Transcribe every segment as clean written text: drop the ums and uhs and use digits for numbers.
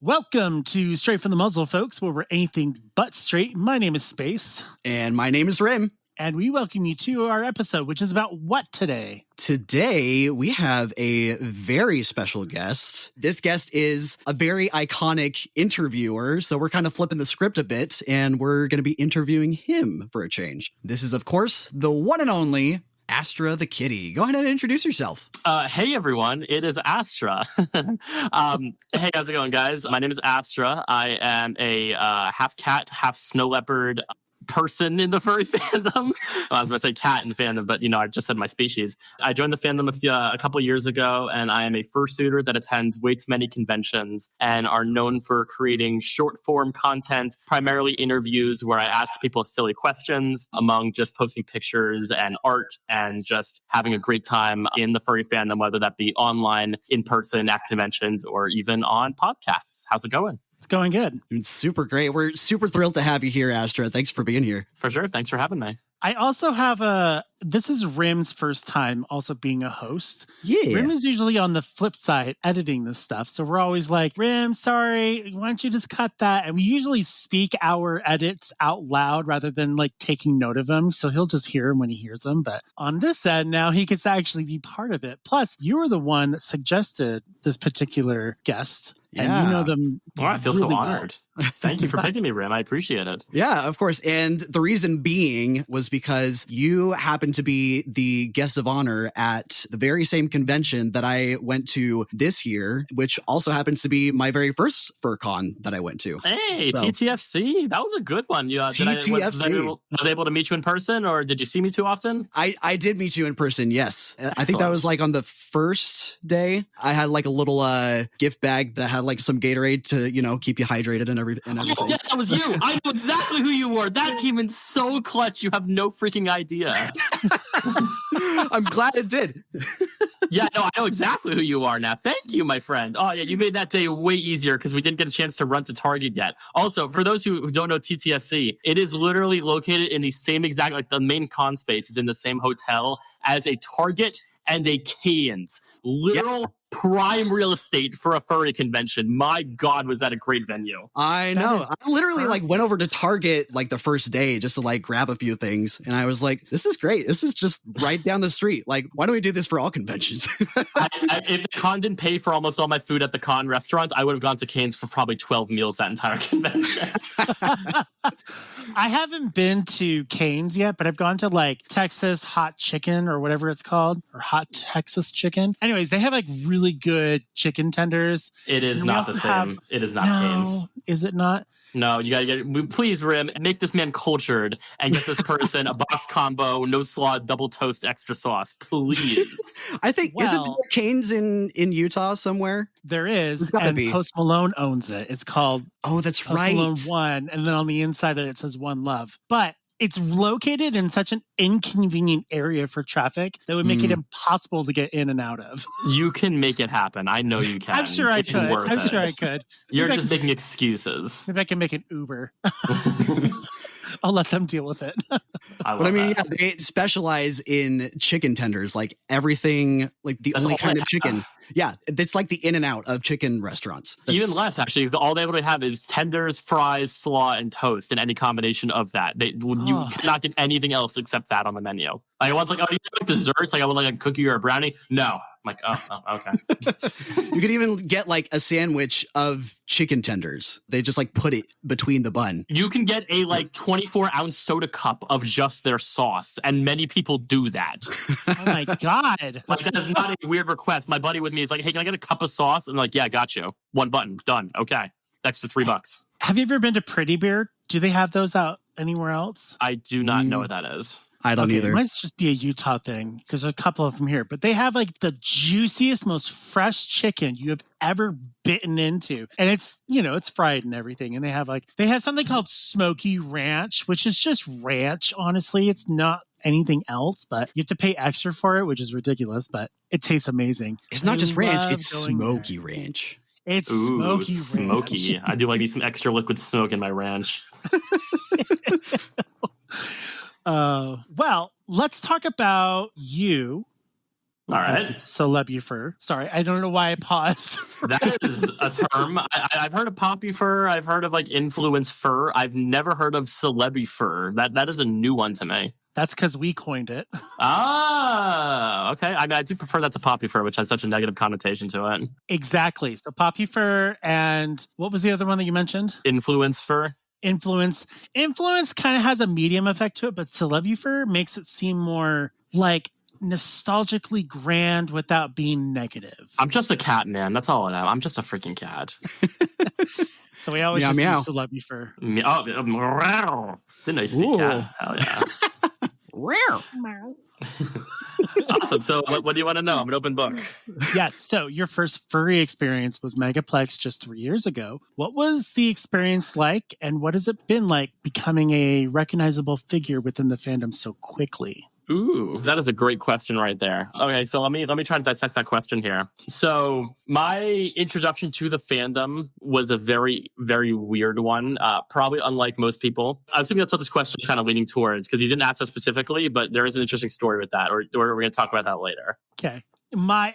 Welcome to Straight from the Muzzle, folks, where we're anything but straight. My name is Space. And my name is Rim. And we welcome you to our episode, which is about what today? Today, we have a very special guest. This guest is a very iconic interviewer, so we're kind of flipping the script a bit, and we're going to be interviewing him for a change. This is, of course, the one and only Astra the Kitty. Go ahead and introduce yourself. Hey, everyone. It is Astra. Hey, how's it going, guys? My name is Astra. I am a half cat, half snow leopard person in the furry fandom. I was going to say cat in the fandom, but, I just said my species. I joined the fandom a couple of years ago, and I am a fursuiter that attends way too many conventions and are known for creating short-form content, primarily interviews where I ask people silly questions among just posting pictures and art and just having a great time in the furry fandom, whether that be online, in person, at conventions, or even on podcasts. How's it going? Going good. It's super great. We're super thrilled to have you here, Astra. Thanks for being here. For sure. Thanks for having me. I also have this is Rim's first time also being a host. Yeah. Rim is usually on the flip side editing this stuff. So we're always like, Rim, sorry, why don't you just cut that? And we usually speak our edits out loud rather than like taking note of them. So he'll just hear them when he hears them. But on this end, now he gets to actually be part of it. Plus, you were the one that suggested this particular guest. Yeah. And you know them. Oh, I feel really so honored. well. Thank you for picking me, Rim. I appreciate it. Yeah, of course. And the reason being was because you happened to be the guest of honor at the very same convention that I went to this year, which also happens to be my very first FurCon that I went to. Hey, So- TTFC. That was a good one. TTFC. Was I able to meet you in person, or did you see me too often? I did meet you in person, yes. I think that Excellent. was like on the first day. I had like a little gift bag that had like some Gatorade to, keep you hydrated and everything. Oh, yes, that was you. I know exactly who you were. That came in so clutch. You have no freaking idea. I'm glad it did. Yeah, no, I know exactly who you are now. Thank you, my friend. Oh, yeah, you made that day way easier because we didn't get a chance to run to Target yet. Also, for those who don't know TTFC, it is literally located in the same exact, like the main con space is in the same hotel as a Target and a Cairns. Literal prime real estate for a furry convention. My God, was that a great venue. I know. I literally like went over to Target like the first day just to like grab a few things. And I was like, this is great. This is just right down the street. Like, why don't we do this for all conventions? If the con didn't pay for almost all my food at the con restaurant, I would have gone to Cairns for probably 12 meals that entire convention. I haven't been to Cane's yet, but I've gone to like Texas Hot Chicken or whatever it's called, or Hot Texas Chicken. Anyways, they have like really good chicken tenders. It is And we not the also same. have- It is not No, Cairns. is it not? No, you gotta get it. Please, Rim, make this man cultured and get this person a box combo, no slaw, double toast, extra sauce, please. I think, isn't Well- there Cane's in Utah somewhere? There is, There's gotta and be. Post Malone owns it. It's called Oh, that's Post right. Malone 1, and then on the inside of it says One Love. But it's located in such an inconvenient area for traffic that would make it impossible to get in and out of. You can make it happen. I know you can. I'm sure I It's could. worth I'm it. sure I could. You're Maybe I just can- making excuses. Maybe I can make an Uber. I'll let them deal with it. I love But I mean, that. yeah, they specialize in chicken tenders, like everything, like the That's only all kind they of chicken. have. Yeah, it's like the in and out of chicken restaurants. That's- Even less, actually. All they literally have is tenders, fries, slaw, and toast, and any combination of that. You Oh. cannot get anything else except that on the menu. Like, I want like, oh, you like desserts? Like, I want like a cookie or a brownie? No. I'm like, oh, okay. You could even get like a sandwich of chicken tenders. They just like put it between the bun. You can get a like 24-ounce soda cup of just their sauce, and many people do that. Oh my God. Like, that is not a weird request. My buddy with me is like, hey, can I get a cup of sauce? I'm like, yeah, got you. One button, done. Okay. That's for $3. Have you ever been to Pretty Beer? Do they have those out anywhere else? I do not know what that is. I don't either. It might just be a Utah thing because there's a couple of them here, but they have like the juiciest, most fresh chicken you have ever bitten into. And it's, it's fried and everything. And they have something called Smoky Ranch, which is just ranch. Honestly, it's not anything else, but you have to pay extra for it, which is ridiculous, but it tastes amazing. It's not just ranch, love it's going there. smoky ranch. It's Ooh, smoky ranch. I do like me some extra liquid smoke in my ranch. Well, let's talk about you All right. Celebufer. Sorry, I don't know why I paused. That is a term. I've heard of poppy fur. I've heard of like influence fur. I've never heard of celebi-fur. That is a new one to me. That's because we coined it. Ah, okay. I mean, I do prefer that to poppy fur, which has such a negative connotation to it. Exactly. So poppy fur, and what was the other one that you mentioned? Influence fur. Influence kind of has a medium effect to it, but celebufer makes it seem more like nostalgically grand without being negative. I'm just a cat, man. That's all I am. I'm just a freaking cat. So we always just use celebufer. Oh, didn't know you speak cat. Hell yeah. Rare. Awesome. So what do you want to know? I'm an open book. Yes. So your first furry experience was Megaplex just 3 years ago. What was the experience like, and what has it been like becoming a recognizable figure within the fandom so quickly? Ooh, that is a great question right there. Okay, so let me try to dissect that question here. So my introduction to the fandom was a very, very weird one. Probably unlike most people. I'm assuming that's what this question is kind of leaning towards, because you didn't ask that specifically, but there is an interesting story with that, or we're going to talk about that later. Okay. My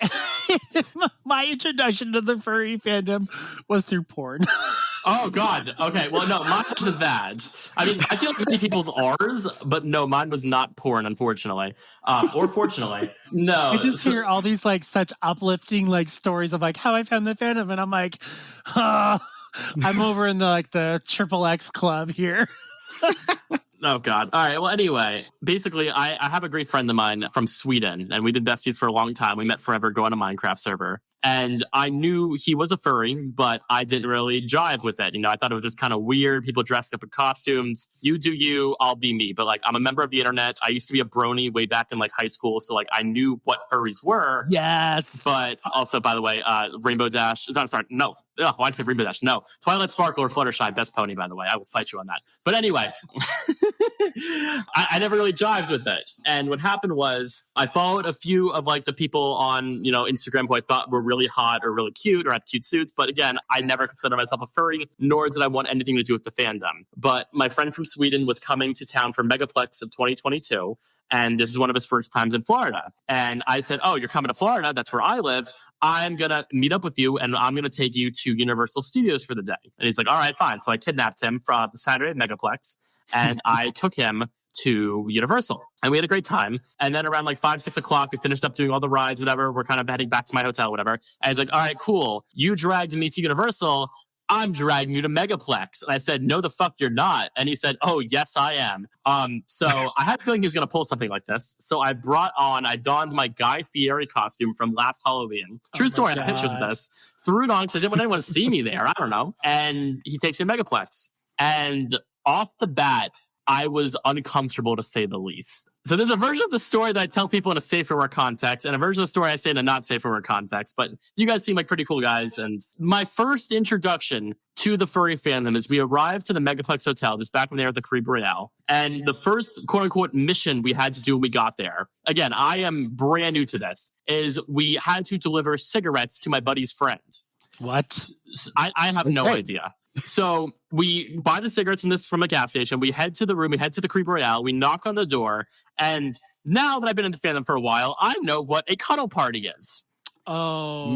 introduction to the furry fandom was through porn. Oh, God. Okay. Well, no, mine wasn't that. I mean, I feel like many people's ours, but no, mine was not porn, unfortunately. Or fortunately. No. I just hear all these like such uplifting like stories of like how I found the fandom, and I'm like, I'm over in the Triple X club here. Oh, God. All right. Well, anyway, basically, I have a great friend of mine from Sweden, and we've been besties for a long time. We met forever going to Minecraft server. And I knew he was a furry, but I didn't really jive with it. You know, I thought it was just kind of weird. People dressed up in costumes. You do you, I'll be me. But like, I'm a member of the internet. I used to be a brony way back in like high school. So like, I knew what furries were. Yes. But also, by the way, Rainbow Dash. I'm sorry. No. Oh, why'd I say Rainbow Dash? No. Twilight Sparkle or Fluttershy, best pony, by the way. I will fight you on that. But anyway, I never really jived with it. And what happened was I followed a few of like the people on, you know, Instagram who I thought were really hot or really cute or had cute suits. But again, I never considered myself a furry, nor did I want anything to do with the fandom. But my friend from Sweden was coming to town for Megaplex of 2022. And this is one of his first times in Florida. And I said, oh, you're coming to Florida? That's where I live. I'm going to meet up with you, and I'm going to take you to Universal Studios for the day. And he's like, all right, fine. So I kidnapped him for the Saturday at Megaplex, and I took him to Universal. And we had a great time. And then around like 5, 6 o'clock, we finished up doing all the rides, whatever. We're kind of heading back to my hotel, whatever. And he's like, all right, cool. You dragged me to Universal. I'm dragging you to Megaplex. And I said, no, the fuck you're not. And he said, oh, yes, I am. So I had a feeling he was going to pull something like this. So I donned my Guy Fieri costume from last Halloween. True story. I have pictures of this. Threw it on because I didn't want anyone to see me there. I don't know. And he takes me to Megaplex. And off the bat, I was uncomfortable, to say the least. So there's a version of the story that I tell people in a safe for work context, and a version of the story I say in a not safe for work context. But you guys seem like pretty cool guys. And my first introduction to the furry fandom is we arrived to the Megaplex Hotel, this back when they were at the Caribe Royale. And the first quote unquote mission we had to do when we got there, again, I am brand new to this, is we had to deliver cigarettes to my buddy's friend. What? I have no idea. So we buy the cigarettes from a gas station. We head to the room. We head to the Caribe Royale. We knock on the door. And now that I've been in the fandom for a while, I know what a cuddle party is. Oh,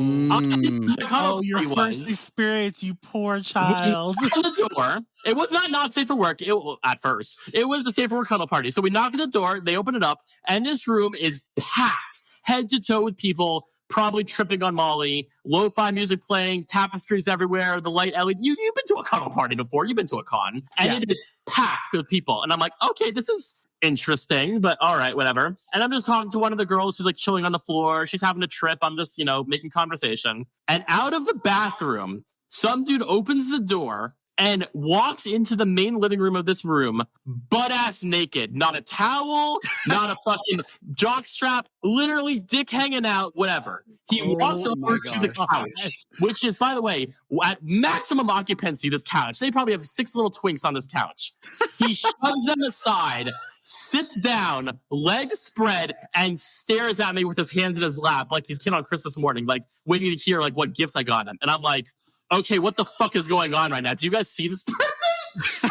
your first experience, you poor child. We knock on the door. It was not safe for work at first. It was a safe for work cuddle party. So we knock on the door. They open it up. And this room is packed head to toe with people probably tripping on Molly, lo-fi music playing, tapestries everywhere, the light LED. You've been to a cuddle party before. You've been to a con. And it is packed with people. And I'm like, okay, this is interesting, but all right, whatever. And I'm just talking to one of the girls who's like chilling on the floor. She's having a trip. I'm just, making conversation. And out of the bathroom, some dude opens the door and walks into the main living room of this room, butt-ass naked. Not a towel, not a fucking jockstrap, literally dick hanging out, whatever. He walks over to the couch, which is, by the way, at maximum occupancy, this couch. They probably have 6 little twinks on this couch. He shoves them aside, sits down, legs spread, and stares at me with his hands in his lap like he's a kid on Christmas morning, like waiting to hear like what gifts I got him. And I'm like, okay, what the fuck is going on right now? Do you guys see this person?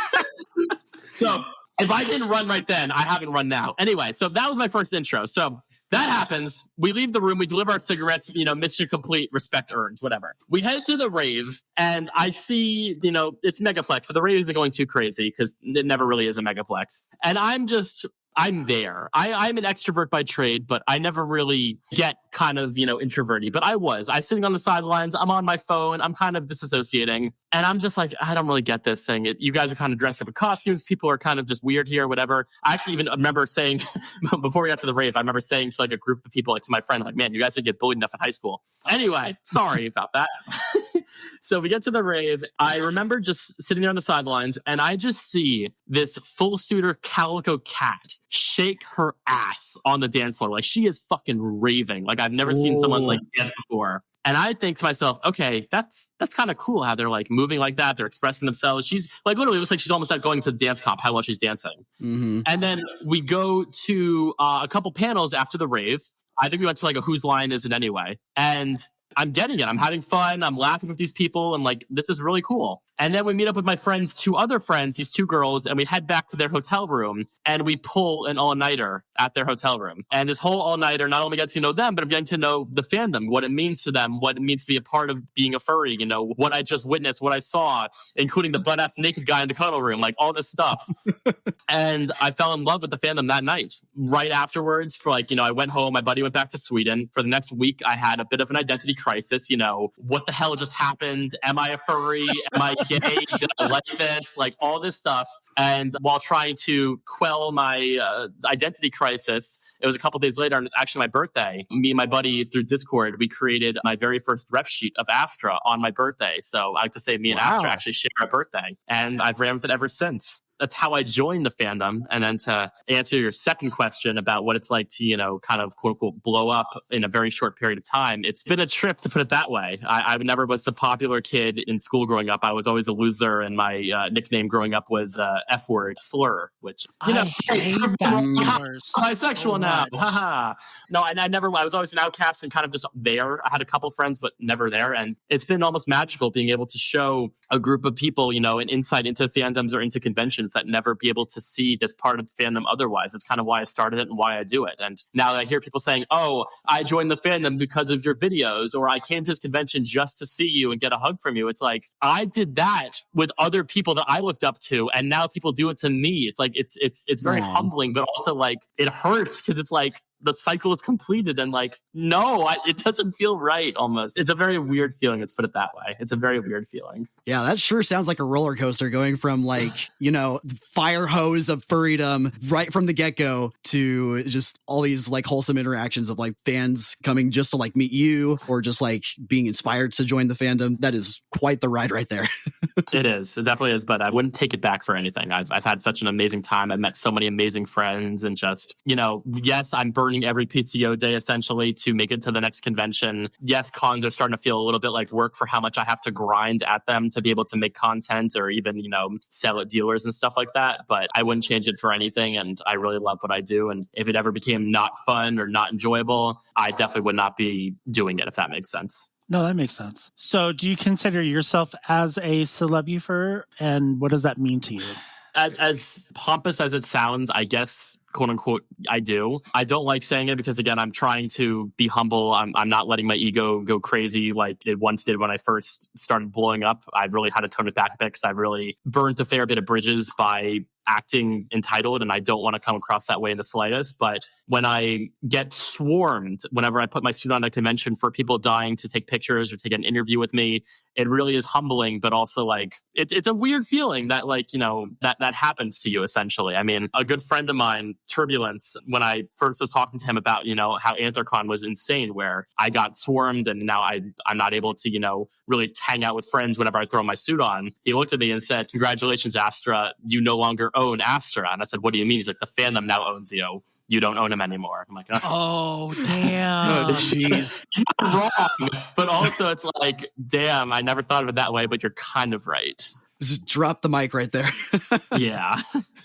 So if I didn't run right then, I haven't run now. Anyway, so that was my first intro. So that happens. We leave the room. We deliver our cigarettes. Mission complete. Respect earned. Whatever. We head to the rave, and I see, it's megaplex. So the rave isn't going too crazy because it never really is a megaplex. And I'm there. I'm an extrovert by trade, but I never really get kind of, introverty. But I was sitting on the sidelines. I'm on my phone. I'm kind of disassociating. And I'm just like, I don't really get this thing. You guys are kind of dressed up in costumes. People are kind of just weird here, whatever. I actually even remember saying, before we got to the rave, I remember saying to like a group of people, like to my friend, like, man, you guys didn't get bullied enough in high school. Anyway, sorry about that. So we get to the rave. I remember just sitting there on the sidelines, and I just see this full suitor calico cat shake her ass on the dance floor. Like, she is fucking raving. Like, I've never seen someone like dance before. And I think to myself, okay, that's kind of cool how they're like moving like that. They're expressing themselves. She's like, literally, it looks like she's almost like going to the dance comp, how well she's dancing. Mm-hmm. And then we go to a couple panels after the rave. I think we went to like a Whose Line Is It Anyway? And I'm getting it. I'm having fun. I'm laughing with these people. And like, this is really cool. And then we meet up with my friends, two other friends, these two girls, and we head back to their hotel room, and we pull an all-nighter at their hotel room. And this whole all-nighter, not only gets to know them, but I'm getting to know the fandom, what it means to them, what it means to be a part of being a furry, what I just witnessed, what I saw, including the butt-ass naked guy in the cuddle room, like all this stuff. And I fell in love with the fandom that night. Right afterwards, for I went home, my buddy went back to Sweden. For the next week, I had a bit of an identity crisis, what the hell just happened? Am I a furry? Am I gay? Did I like this? Like all this stuff. And while trying to quell my identity crisis, it was a couple days later, and it's actually my birthday. Me and my buddy through Discord, we created my very first ref sheet of Astra on my birthday. So I like to say me and Astra actually share a birthday. And I've ran with it ever since. That's how I joined the fandom. And then to answer your second question about what it's like to, kind of quote unquote blow up in a very short period of time, it's been a trip, to put it that way. I never was the popular kid in school growing up. I was always a loser, and my nickname growing up was F word slur, which, I hate that bisexual now. Haha. No, I was always an outcast and kind of just there. I had a couple friends, but never there. And it's been almost magical being able to show a group of people, an insight into fandoms or into conventions that never be able to see this part of the fandom otherwise. It's kind of why I started it and why I do it. And now that I hear people saying, oh, I joined the fandom because of your videos, or I came to this convention just to see you and get a hug from you. It's like, I did that with other people that I looked up to, and now people do it to me. It's like, it's very humbling, but also like it hurts because it's like, the cycle is completed, and like, no, it doesn't feel right almost. It's a very weird feeling. Let's put it that way. It's a very weird feeling. Yeah, that sure sounds like a roller coaster, going from like, fire hose of furrydom right from the get-go to just all these like wholesome interactions of like fans coming just to like meet you, or just like being inspired to join the fandom. That is quite the ride right there. It is. It definitely is, but I wouldn't take it back for anything. I've had such an amazing time. I've met so many amazing friends, and just, yes, I'm burning every PTO day essentially to make it to the next convention. Yes, cons are starting to feel a little bit like work for how much I have to grind at them to be able to make content or even, sell at dealers and stuff like that. But I wouldn't change it for anything. And I really love what I do. And if it ever became not fun or not enjoyable, I definitely would not be doing it, if that makes sense. No, that makes sense. So do you consider yourself as a celebufer, and what does that mean to you? As pompous as it sounds, I guess, quote unquote, I do. I don't like saying it because, again, I'm trying to be humble. I'm not letting my ego go crazy like it once did when I first started blowing up. I've really had to tone it back a bit because I've really burnt a fair bit of bridges by acting entitled, and I don't want to come across that way in the slightest. But when I get swarmed, whenever I put my suit on a convention for people dying to take pictures or take an interview with me, it really is humbling, but also like it's a weird feeling that like, that happens to you essentially. I mean, a good friend of mine, Turbulence, when I first was talking to him about, how Anthrocon was insane, where I got swarmed and now I'm not able to, really hang out with friends whenever I throw my suit on. He looked at me and said, "Congratulations, Astra, you no longer own Astra." And I said, "What do you mean?" He's like, "The fandom now owns you. You don't own him anymore." I'm like, oh damn. Oh, jeez. Wrong. But also it's like, damn, I never thought of it that way, but you're kind of right. Just drop the mic right there. Yeah.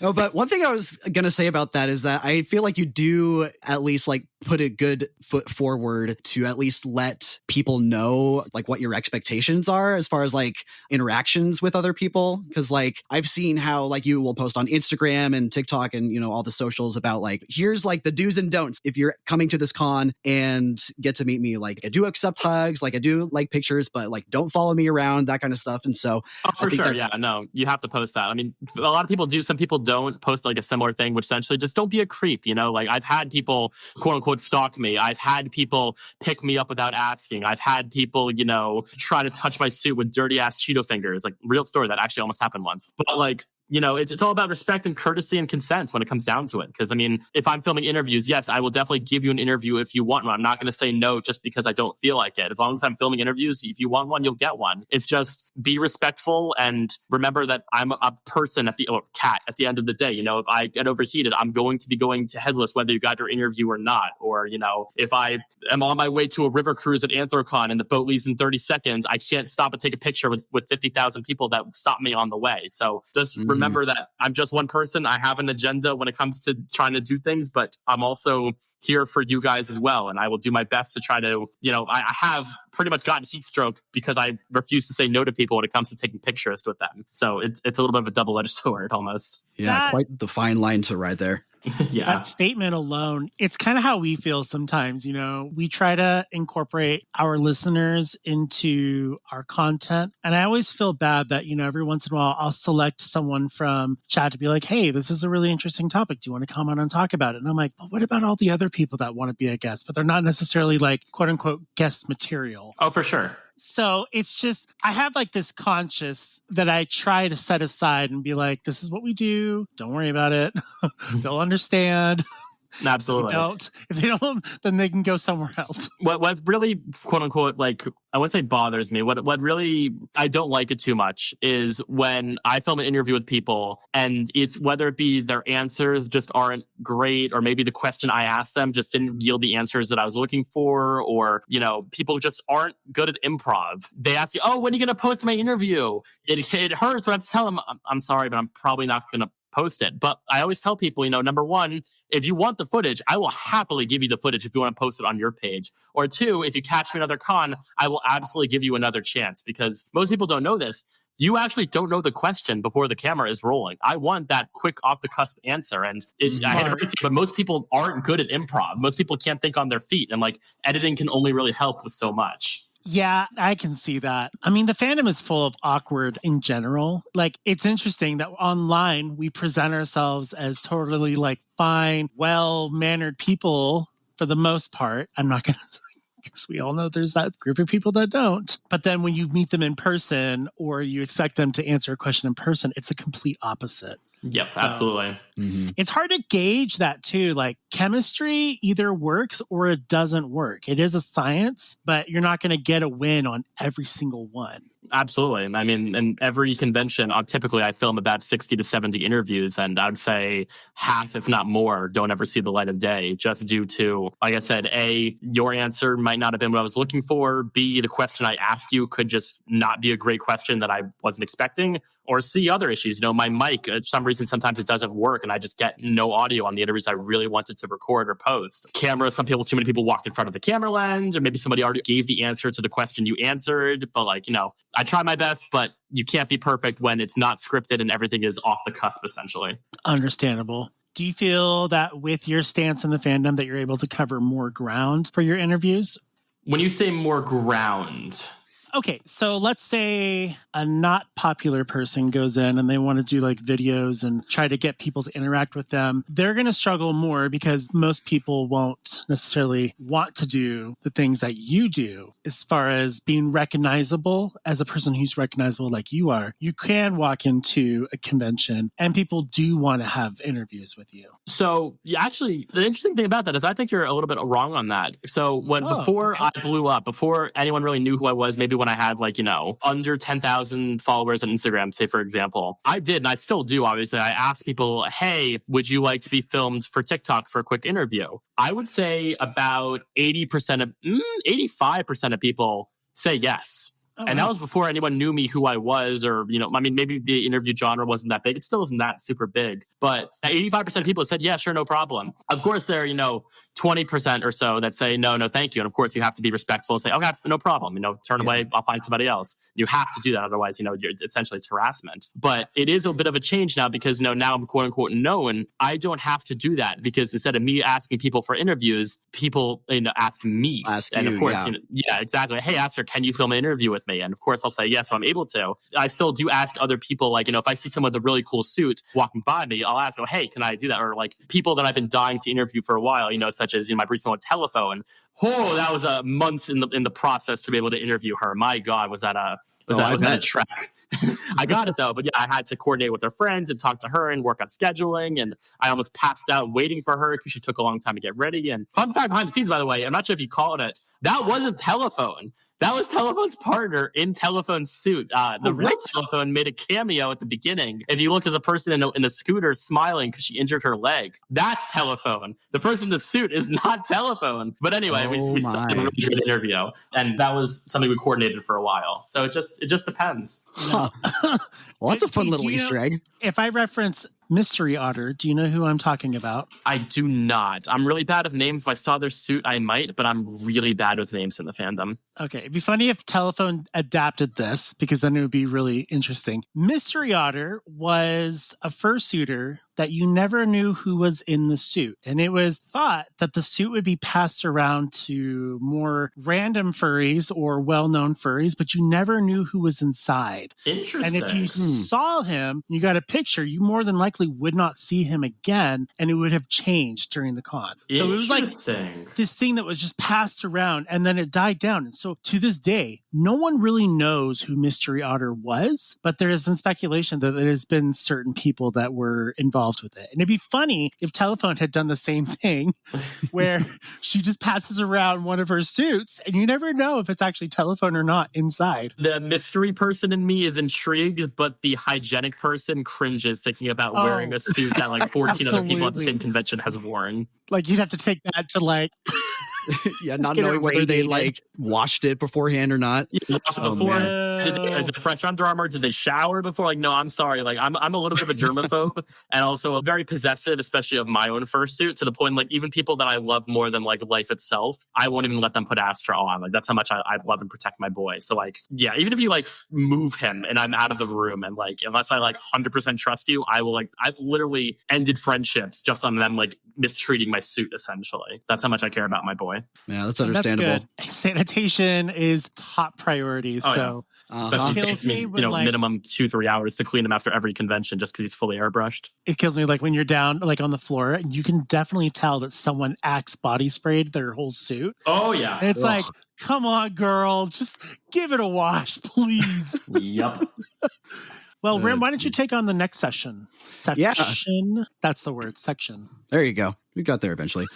Oh, but one thing I was going to say about that is that I feel like you do at least like put a good foot forward to at least let people know like what your expectations are as far as like interactions with other people. Cause like I've seen how like you will post on Instagram and TikTok and, you know, all the socials about like, here's like the do's and don'ts. If you're coming to this con and get to meet me, like I do accept hugs, like I do like pictures, but like don't follow me around, that kind of stuff. And so for sure. Yeah, no, you have to post that. I mean, a lot of people do, some people don't post like a similar thing, which essentially just don't be a creep, you know, like I've had people quote unquote stalk me. I've had people pick me up without asking. I've had people, you know, try to touch my suit with dirty ass Cheeto fingers. Like real story that actually almost happened once. But like, you know, it's all about respect and courtesy and consent when it comes down to it. Because, I mean, if I'm filming interviews, yes, I will definitely give you an interview if you want one. I'm not going to say no just because I don't feel like it. As long as I'm filming interviews, if you want one, you'll get one. It's just be respectful and remember that I'm a person or cat at the end of the day. You know, if I get overheated, I'm going to be going to Headless whether you got your interview or not. Or, you know, if I am on my way to a river cruise at Anthrocon and the boat leaves in 30 seconds, I can't stop and take a picture with 50,000 people that stop me on the way. So just remember that I'm just one person. I have an agenda when it comes to trying to do things, but I'm also here for you guys as well. And I will do my best to try to, you know, I have pretty much gotten heat stroke because I refuse to say no to people when it comes to taking pictures with them. So it's a little bit of a double-edged sword almost. Yeah, quite the fine line to ride there. Yeah. That statement alone, it's kind of how we feel sometimes. You know, we try to incorporate our listeners into our content. And I always feel bad that, you know, every once in a while I'll select someone from chat to be like, hey, this is a really interesting topic. Do you want to come on and talk about it? And I'm like, but what about all the other people that want to be a guest, but they're not necessarily like quote unquote guest material? Oh, for sure. So it's just, I have like this conscience that I try to set aside and be like, this is what we do. Don't worry about it. They'll understand. Absolutely. If they don't, then they can go somewhere else. What really, quote unquote, like, I wouldn't say bothers me. What really, I don't like it too much is when I film an interview with people and it's whether it be their answers just aren't great, or maybe the question I asked them just didn't yield the answers that I was looking for, or, you know, people just aren't good at improv. They ask you, oh, when are you going to post my interview? It hurts when I have to tell them, I'm sorry, but I'm probably not going to post it. But I always tell people, you know, number one, if you want the footage, I will happily give you the footage if you want to post it on your page. Or two, if you catch me another con, I will absolutely give you another chance, because most people don't know this. You actually don't know the question before the camera is rolling. I want that quick off the cusp answer. And I hate to break it to you, but most people aren't good at improv. Most people can't think on their feet, and like editing can only really help with so much. Yeah, I can see that. I mean, the fandom is full of awkward in general. Like, it's interesting that online we present ourselves as totally like fine, well-mannered people for the most part. I'm not going to, because we all know there's that group of people that don't. But then when you meet them in person or you expect them to answer a question in person, it's a complete opposite. Yep, absolutely. It's hard to gauge that too. Like, chemistry either works or it doesn't work. It is a science, but you're not going to get a win on every single one. Absolutely. I mean, in every convention, typically I film about 60 to 70 interviews, and I'd say half, if not more, don't ever see the light of day, just due to, like I said, A, your answer might not have been what I was looking for. B, the question I asked you could just not be a great question that I wasn't expecting. Or C, other issues. You know, my mic, for some reason, sometimes it doesn't work, and I just get no audio on the interviews I really wanted to record or post. Camera, too many people walked in front of the camera lens, or maybe somebody already gave the answer to the question you answered. But like, you know, I try my best, but you can't be perfect when it's not scripted and everything is off the cusp, essentially. Understandable. Do you feel that with your stance in the fandom that you're able to cover more ground for your interviews? When you say more ground... Okay, so let's say a not popular person goes in and they want to do like videos and try to get people to interact with them. They're going to struggle more because most people won't necessarily want to do the things that you do as far as being recognizable as a person who's recognizable like you are. You can walk into a convention and people do want to have interviews with you. So actually, the interesting thing about that is I think you're a little bit wrong on that. So before I blew up, before anyone really knew who I was, maybe when I had like, you know, under 10,000 followers on Instagram, say, for example, I did, and I still do, obviously. I asked people, hey, would you like to be filmed for TikTok for a quick interview? I would say about 85% of people say yes. And that was before anyone knew me, who I was, or, I mean, maybe the interview genre wasn't that big. It still wasn't that super big. But 85% of people said, yeah, sure, no problem. Of course, there are, 20% or so that say, no, thank you. And of course, you have to be respectful and say, okay, no problem. Turn away, I'll find somebody else. You have to do that. Otherwise, essentially it's harassment. But it is a bit of a change now because, now I'm quote unquote known. I don't have to do that because instead of me asking people for interviews, people, ask me. And of course, exactly. Hey, Astra, can you film an interview with me? And of course, I'll say yes, I'm able to. I still do ask other people, like, if I see someone with a really cool suit walking by me, I'll ask, hey, can I do that? Or like people that I've been dying to interview for a while, such as my recent one, Telephone. Oh, that was months in the process to be able to interview her. My God, was that a trek? I got it though, but yeah, I had to coordinate with her friends and talk to her and work on scheduling. And I almost passed out waiting for her because she took a long time to get ready. And fun fact behind the scenes, by the way, I'm not sure if you called it, that wasn't Telephone. That was Telephone's partner in Telephone's suit. The real Telephone made a cameo at the beginning. If you look at the person in a scooter smiling because she injured her leg, that's Telephone. The person in the suit is not Telephone. But anyway, we started a really good interview, and that was something we coordinated for a while. So it just depends. Huh. Well, that's a fun little Easter egg. If I reference Mystery Otter, do you know who I'm talking about? I do not. I'm really bad with names. If I saw their suit, I might, but I'm really bad with names in the fandom. Okay, it'd be funny if Telephone adapted this, because then it would be really interesting. Mystery Otter was a fursuiter that you never knew who was in the suit. And it was thought that the suit would be passed around to more random furries or well-known furries, but you never knew who was inside. Interesting. And if you saw him, you got a picture, you more than likely would not see him again, and it would have changed during the con. So it was like this thing that was just passed around, and then it died down. And so to this day, no one really knows who Mystery Otter was, but there has been speculation that there has been certain people that were involved with it. And it'd be funny if Telephone had done the same thing where she just passes around one of her suits and you never know if it's actually Telephone or not inside. The mystery person in me is intrigued, but the hygienic person cringes thinking about wearing a suit that like 14 other people at the same convention has worn. Like you'd have to take that to like... Yeah, not knowing whether they like washed it beforehand or not. Yeah, washed it before. Is it fresh Under Armour? Did they shower before? Like, no, I'm sorry. Like, I'm a little bit of a germaphobe and also very possessive, especially of my own fursuit, to the point like even people that I love more than like life itself, I won't even let them put Astra on. Like, that's how much I love and protect my boy. So like, yeah, even if you like move him and I'm out of the room and like unless I like 100% trust you, I will like I've literally ended friendships just on them like mistreating my suit. Essentially, that's how much I care about my boy. Yeah, that's understandable. That's sanitation is top priority. So especially it takes me, like, minimum 2-3 hours to clean him after every convention just because he's fully airbrushed. It kills me like when you're down like on the floor and you can definitely tell that someone Axe body sprayed their whole suit. Oh yeah. And it's like, come on, girl, just give it a wash, please. Yep. Well, Rim, why don't you take on the next section? Section. That's the word, section. There you go. We got there eventually.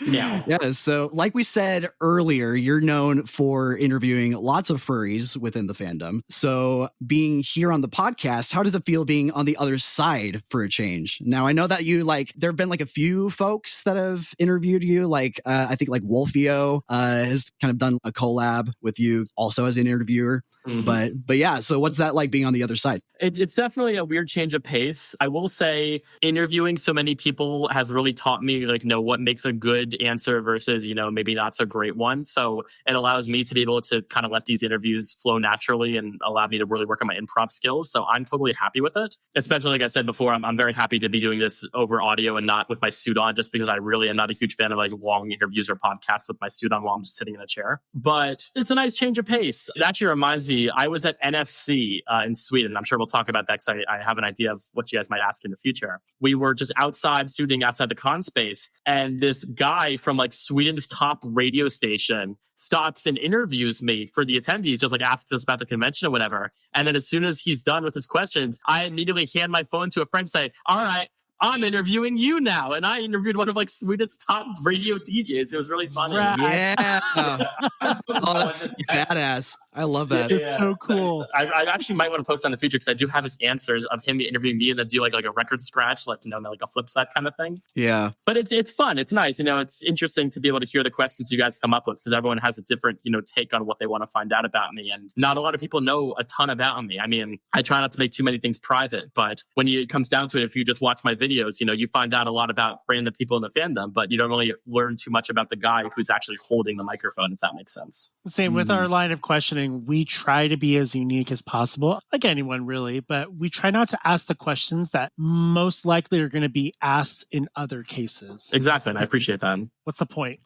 Yeah. Yeah. So like we said earlier, you're known for interviewing lots of furries within the fandom. So being here on the podcast, how does it feel being on the other side for a change? Now, I know that you like, there have been like a few folks that have interviewed you. Like, I think like Wolfio has kind of done a collab with you also as an interviewer. Mm-hmm. But yeah, so what's that like being on the other side? It's definitely a weird change of pace. I will say interviewing so many people has really taught me like, what makes a good answer versus, maybe not so great one. So it allows me to be able to kind of let these interviews flow naturally and allow me to really work on my improv skills. So I'm totally happy with it. Especially like I said before, I'm very happy to be doing this over audio and not with my suit on, just because I really am not a huge fan of like long interviews or podcasts with my suit on while I'm just sitting in a chair. But it's a nice change of pace. It actually reminds me, I was at NFC in Sweden. I'm sure we'll talk about that because I have an idea of what you guys might ask in the future. We were just outside shooting outside the con space, and this guy from like Sweden's top radio station stops and interviews me for the attendees, just like asks us about the convention or whatever. And then as soon as he's done with his questions, I immediately hand my phone to a friend and say, all right, I'm interviewing you now. And I interviewed one of like Sweden's top radio DJs. It was really funny. Yeah. Oh, that's badass. I love that. It's so cool. I actually might want to post on the future because I do have his answers of him interviewing me and then do like a record scratch, like like a flip side kind of thing. Yeah. But it's fun. It's nice. It's interesting to be able to hear the questions you guys come up with because everyone has a different, take on what they want to find out about me. And not a lot of people know a ton about me. I mean, I try not to make too many things private, but when it comes down to it, if you just watch my videos, you find out a lot about random people in the fandom, but you don't really learn too much about the guy who's actually holding the microphone, if that makes sense. Same with our line of questioning. We try to be as unique as possible, like anyone really, but we try not to ask the questions that most likely are going to be asked in other cases. Exactly, and I appreciate that. What's the point?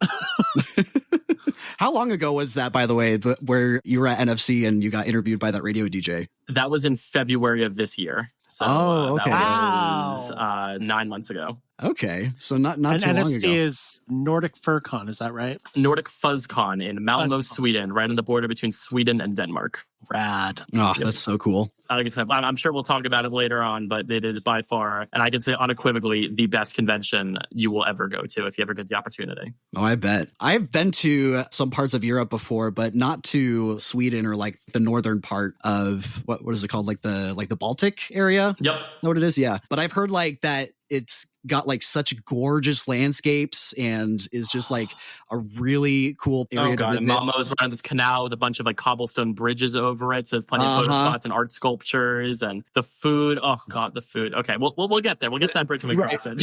How long ago was that, by the way, where you were at NFC and you got interviewed by that radio DJ? That was in February of this year. So okay. That was 9 months ago. Okay, so not too long ago. NFC is Nordic FurCon, is that right? Nordic FuzzCon in Malmö, Sweden, right on the border between Sweden and Denmark. Rad. Oh, that's so cool. Like I said, I'm sure we'll talk about it later on, but it is by far, and I can say unequivocally, the best convention you will ever go to if you ever get the opportunity. Oh, I bet. I've been to some parts of Europe before, but not to Sweden or like the northern part of what is it called? Like the Baltic area? Yep. Know what it is? Yeah. But I've heard like that it's got like such gorgeous landscapes and is just like a really cool area to visit. Malmö is around this canal with a bunch of like cobblestone bridges over it, so there's plenty of photo spots and art sculptures and the food. Oh god, the food. Okay, we'll get there. We'll get to that bridge when we cross it.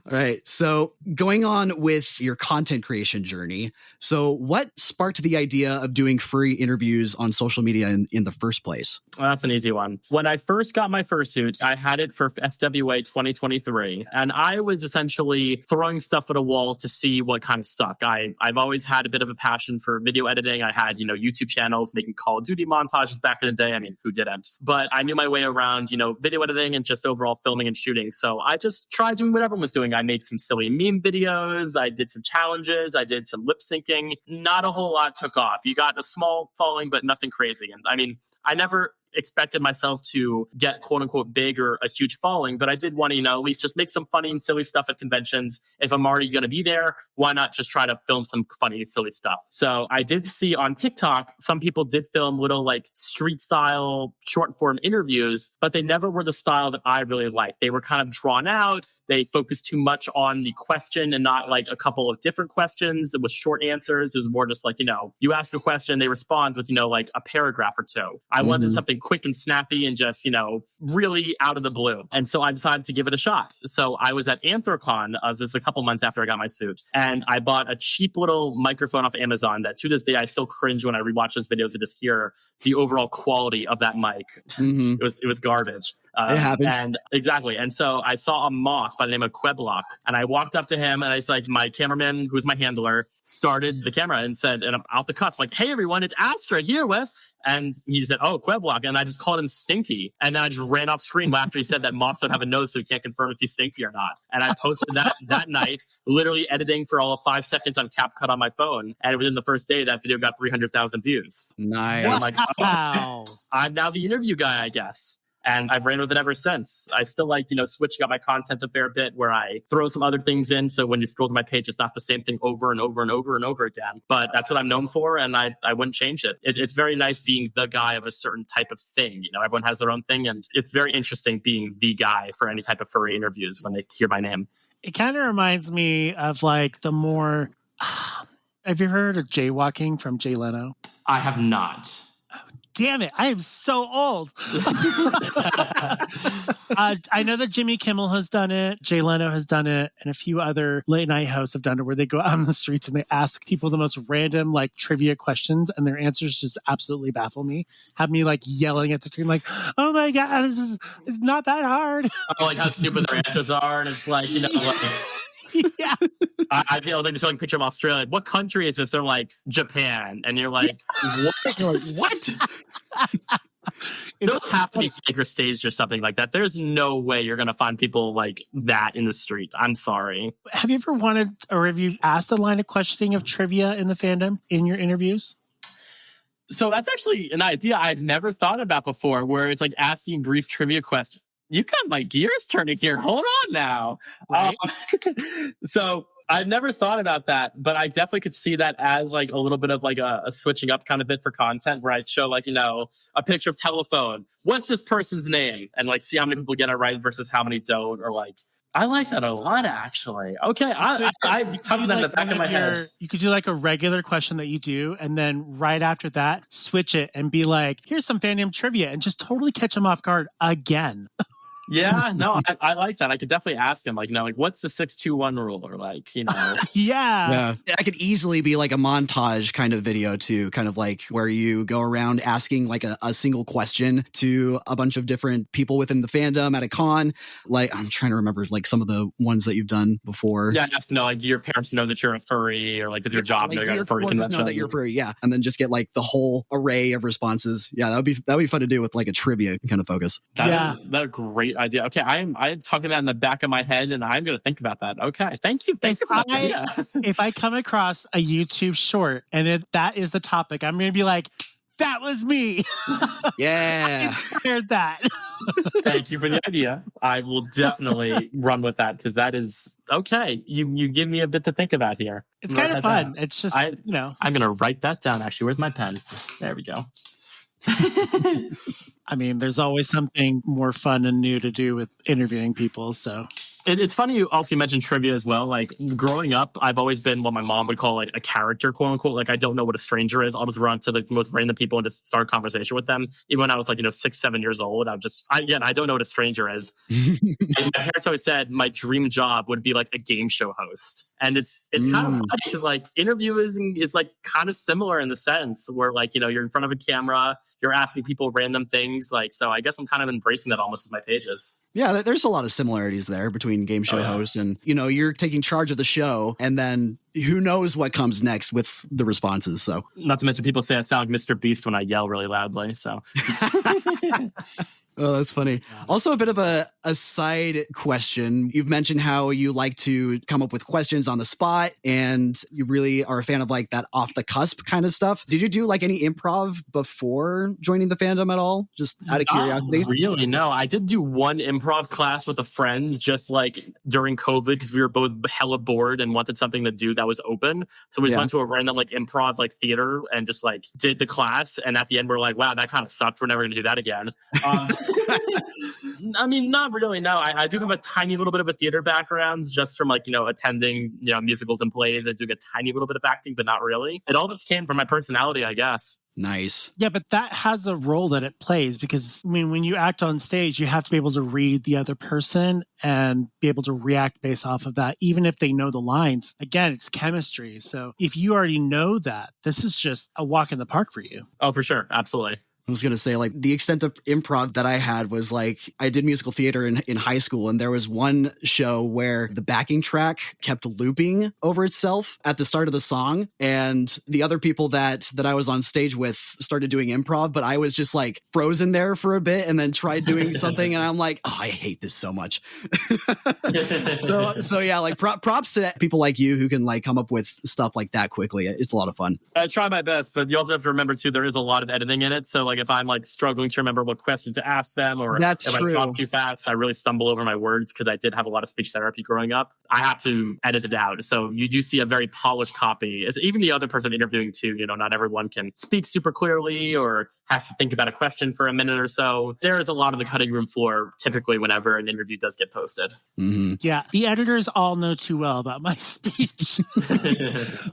All right. So going on with your content creation journey. So what sparked the idea of doing free interviews on social media in the first place? Well, that's an easy one. When I first got my fursuit, I had it for FWA 2023, and I was essentially throwing stuff at a wall to see what kind of stuck. I've always had a bit of a passion for video editing. I had, YouTube channels making Call of Duty montages back in the day. I mean, who didn't? But I knew my way around, video editing and just overall filming and shooting. So I just tried doing what everyone was doing. I made some silly meme videos. I did some challenges. I did some lip syncing. Not a whole lot took off. You got a small following, but nothing crazy. And I mean, I never expected myself to get quote unquote big or a huge following, but I did want to, at least just make some funny and silly stuff at conventions. If I'm already going to be there, why not just try to film some funny, silly stuff? So I did see on TikTok, some people did film little like street style short form interviews, but they never were the style that I really liked. They were kind of drawn out. They focused too much on the question and not like a couple of different questions. It was short answers. It was more just like, you ask a question, they respond with, like a paragraph or two. I wanted something quick and snappy and just, really out of the blue. And so I decided to give it a shot. So I was at Anthrocon, this is a couple months after I got my suit, and I bought a cheap little microphone off Amazon that to this day I still cringe when I rewatch those videos to just hear the overall quality of that mic. It was garbage. It happens. And exactly. And so I saw a moth by the name of Queblock, and I walked up to him and I was like, my cameraman, who's my handler, started the camera and said, and I'm out the cuff, like, hey everyone, it's Astra here with, and he said, oh, Queblock. And I just called him Stinky. And then I just ran off screen after he said that moths don't have a nose, so he can't confirm if he's stinky or not. And I posted that night, literally editing for all of 5 seconds on CapCut on my phone. And within the first day, that video got 300,000 views. Nice. And I'm like, oh, I'm now the interview guy, I guess. And I've ran with it ever since. I still like, switching up my content a fair bit where I throw some other things in. So when you scroll to my page, it's not the same thing over and over and over and over again. But that's what I'm known for, and I wouldn't change it. It's very nice being the guy of a certain type of thing. Everyone has their own thing, and it's very interesting being the guy for any type of furry interviews when they hear my name. It kind of reminds me of like the more... Have you heard of jaywalking from Jay Leno? I have not. Damn it, I am so old. I know that Jimmy Kimmel has done it, Jay Leno has done it, and a few other late night hosts have done it where they go out on the streets and they ask people the most random like trivia questions, and their answers just absolutely baffle me. Have me like yelling at the screen like, oh my God, it's not that hard. Oh, like how stupid their answers are, and it's like, like... Yeah. I feel like showing a picture of Australia. What country is this? They're like, Japan. And you're like, what? You're like, what? Those have to be fake or staged or something like that. There's no way you're going to find people like that in the street. I'm sorry. Have you ever wanted, or have you asked a line of questioning of trivia in the fandom in your interviews? So that's actually an idea I'd never thought about before, where it's like asking brief trivia questions. You got my gears turning here. Hold on now. Right. So I've never thought about that, but I definitely could see that as like a little bit of like a switching up kind of bit for content where I'd show like, a picture of telephone. What's this person's name? And like see how many people get it right versus how many don't, or like, I like that a lot, actually. Okay, I tucked that in the back of my head. You could do like a regular question that you do, and then right after that, switch it and be like, here's some fandom trivia, and just totally catch them off guard again. Yeah, no, I like that. I could definitely ask him, like, what's the 6-2-1 rule? Or like, Yeah. I could easily be like a montage kind of video too, kind of like where you go around asking like a single question to a bunch of different people within the fandom at a con. Like, I'm trying to remember like some of the ones that you've done before. Yeah, I have to know, like, do your parents know that you're a furry, or like, does your job know you're a furry convention? Know that you're furry, yeah. And then just get like the whole array of responses. Yeah, that'd be fun to do with like a trivia kind of focus. That's a great idea. Okay, I'm talking that in the back of my head, and I'm going to think about that. Okay, thank you. If I come across a YouTube short and that is the topic, I'm going to be like, that was me. Yeah. I inspired that. Thank you for the idea. I will definitely run with that, because that is okay. You give me a bit to think about here. It's kind of fun. It's just, I'm going to write that down, actually. Where's my pen? There we go. I mean, there's always something more fun and new to do with interviewing people, so. It's funny you also mentioned trivia as well. Like, growing up, I've always been what my mom would call like a character, quote unquote. Like, I don't know what a stranger is. I'll just run to like the most random people and just start a conversation with them. Even when I was like, 6-7 years old, I don't know what a stranger is. And my parents always said my dream job would be like a game show host. And it's kind of funny because like interviewing is like kind of similar in the sense where like, you're in front of a camera, you're asking people random things. Like, so I guess I'm kind of embracing that almost with my pages. Yeah, there's a lot of similarities there between game show host and, you're taking charge of the show, and then who knows what comes next with the responses. So not to mention people say I sound like Mr. Beast when I yell really loudly. So oh, that's funny. Also, a bit of a side question. You've mentioned how you like to come up with questions on the spot, and you really are a fan of like that off the cusp kind of stuff. Did you do like any improv before joining the fandom at all? Just out of curiosity? Really, no. I did do one improv class with a friend just like during COVID, because we were both hella bored and wanted something to do that was open. So we just went to a random like improv like theater and just like did the class. And at the end, we're like, wow, that kind of sucked. We're never going to do that again. I mean, not really. No, I do have a tiny little bit of a theater background just from like, attending, musicals and plays. I do get a tiny little bit of acting, but not really. It all just came from my personality, I guess. Nice. Yeah, but that has a role that it plays, because I mean, when you act on stage, you have to be able to read the other person and be able to react based off of that, even if they know the lines. Again, it's chemistry. So if you already know that, this is just a walk in the park for you. Oh, for sure. Absolutely. I was going to say, like, the extent of improv that I had was like, I did musical theater in high school, and there was one show where the backing track kept looping over itself at the start of the song. And the other people that I was on stage with started doing improv, but I was just like frozen there for a bit and then tried doing something. And I'm like, oh, I hate this so much. so yeah, like props to people like you who can like come up with stuff like that quickly. It's a lot of fun. I try my best, but you also have to remember too, there is a lot of editing in it. So like if I'm like struggling to remember what question to ask them, or if I talk too fast, I really stumble over my words, because I did have a lot of speech therapy growing up. I have to edit it out. So you do see a very polished copy. It's even the other person interviewing too, not everyone can speak super clearly or has to think about a question for a minute or so. There is a lot of the cutting room floor typically whenever an interview does get posted. Mm-hmm. Yeah, the editors all know too well about my speech. The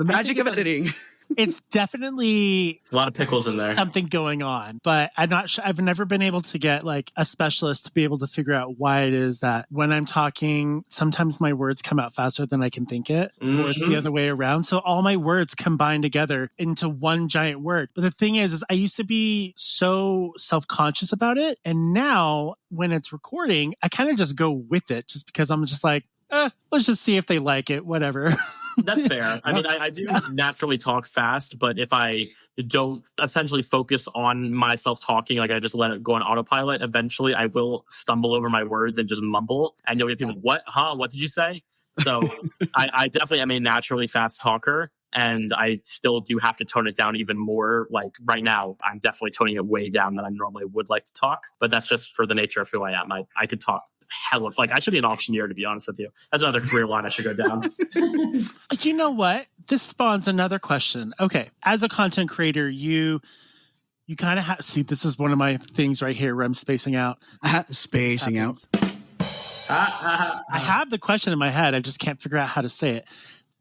magic of editing. It's definitely a lot of pickles in there. Something going on, but I'm not sure. I've never been able to get like a specialist to be able to figure out why it is that when I'm talking, sometimes my words come out faster than I can think it, or it's the other way around. So all my words combine together into one giant word. But the thing is I used to be so self-conscious about it. And now when it's recording, I kind of just go with it, just because I'm just like, let's just see if they like it, whatever. That's fair. I mean, I do naturally talk fast, but if I don't essentially focus on myself talking, like I just let it go on autopilot, eventually I will stumble over my words and just mumble. And you'll get people, what? Huh? What did you say? So I definitely am a naturally fast talker. And I still do have to tone it down even more. Like right now, I'm definitely toning it way down than I normally would like to talk. But that's just for the nature of who I am. I could talk hell of, like, I should be an auctioneer, to be honest with you. That's another career line I should go down. You know what? This spawns another question. Okay, as a content creator, you kind of have, see, this is one of my things right here where I'm spacing out. Spacing out. I have the question in my head. I just can't figure out how to say it.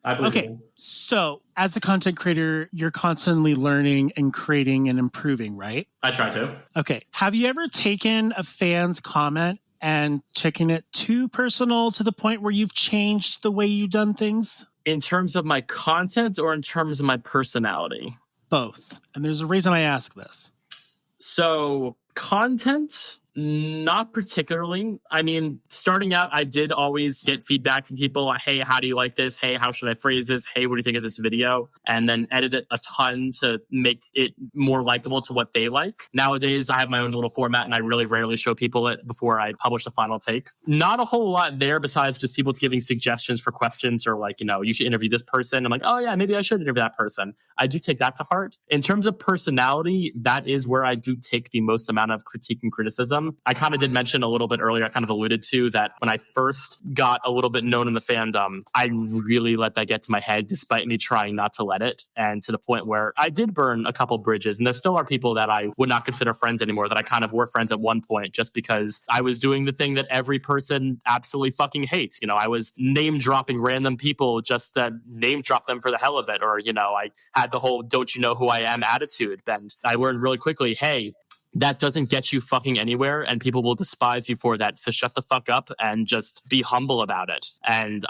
Okay, so as a content creator, you're constantly learning and creating and improving, right? I try to. Okay, have you ever taken a fan's comment and taken it too personal to the point where you've changed the way you've done things? In terms of my content or in terms of my personality? Both. And there's a reason I ask this. So, content, not particularly. I mean, starting out, I did always get feedback from people. Hey, how do you like this? Hey, how should I phrase this? Hey, what do you think of this video? And then edit it a ton to make it more likable to what they like. Nowadays, I have my own little format and I really rarely show people it before I publish the final take. Not a whole lot there besides just people giving suggestions for questions or like, you should interview this person. I'm like, oh yeah, maybe I should interview that person. I do take that to heart. In terms of personality, that is where I do take the most amount of critique and criticism. I kind of did mention a little bit earlier, I kind of alluded to that when I first got a little bit known in the fandom, I really let that get to my head despite me trying not to let it. And to the point where I did burn a couple bridges. And there still are people that I would not consider friends anymore that I kind of were friends at one point just because I was doing the thing that every person absolutely fucking hates. I was name dropping random people just to name drop them for the hell of it. Or, I had the whole don't you know who I am attitude. And I learned really quickly, hey, that doesn't get you fucking anywhere and people will despise you for that. So shut the fuck up and just be humble about it. And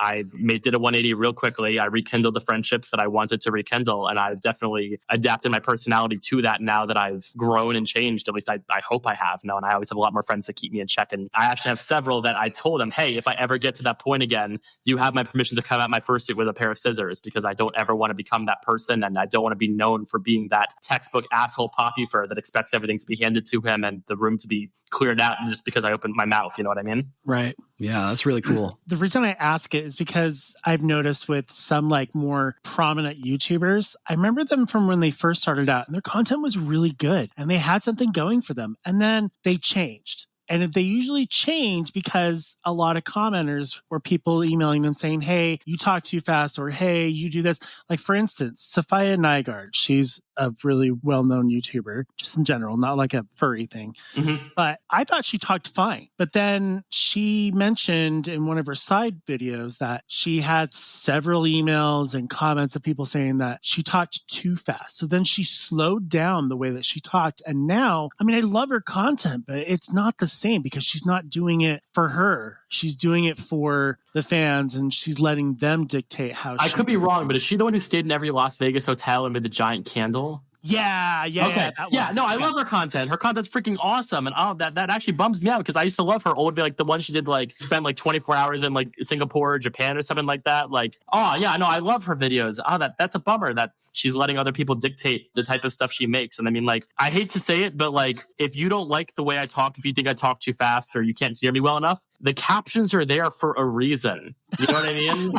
did a 180 real quickly. I rekindled the friendships that I wanted to rekindle. And I've definitely adapted my personality to that now that I've grown and changed. At least I hope I have. And I always have a lot more friends that keep me in check. And I actually have several that I told them, hey, if I ever get to that point again, you have my permission to come at my fursuit with a pair of scissors because I don't ever want to become that person. And I don't want to be known for being that textbook asshole poppyfur that expects everything to be handed to him and the room to be cleared out just because I opened my mouth. You know what I mean? Right. Yeah, that's really cool. The reason I ask it is because I've noticed with some like more prominent YouTubers, I remember them from when they first started out and their content was really good and they had something going for them and then they changed. And if they usually change because a lot of commenters or people emailing them saying, hey, you talk too fast or hey, you do this. Like for instance, Sophia Nygaard, she's a really well-known YouTuber, just in general, not like a furry thing. Mm-hmm. But I thought she talked fine. But then she mentioned in one of her side videos that she had several emails and comments of people saying that she talked too fast. So then she slowed down the way that she talked. And now, I mean, I love her content, but it's not the same because she's not doing it for her. She's doing it for the fans and she's letting them dictate how I could be wrong, but is she the one who stayed in every Las Vegas hotel and made the giant candle? Yeah. Okay. I love her content. Her content's freaking awesome. And that actually bums me out because I used to love her old, like the one she did, like spent like 24 hours in like Singapore or Japan or something like that. Like, I love her videos. That's a bummer that she's letting other people dictate the type of stuff she makes. And I mean, like, I hate to say it, but like, if you don't like the way I talk, if you think I talk too fast or you can't hear me well enough, the captions are there for a reason. You know what I mean?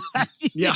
Yeah.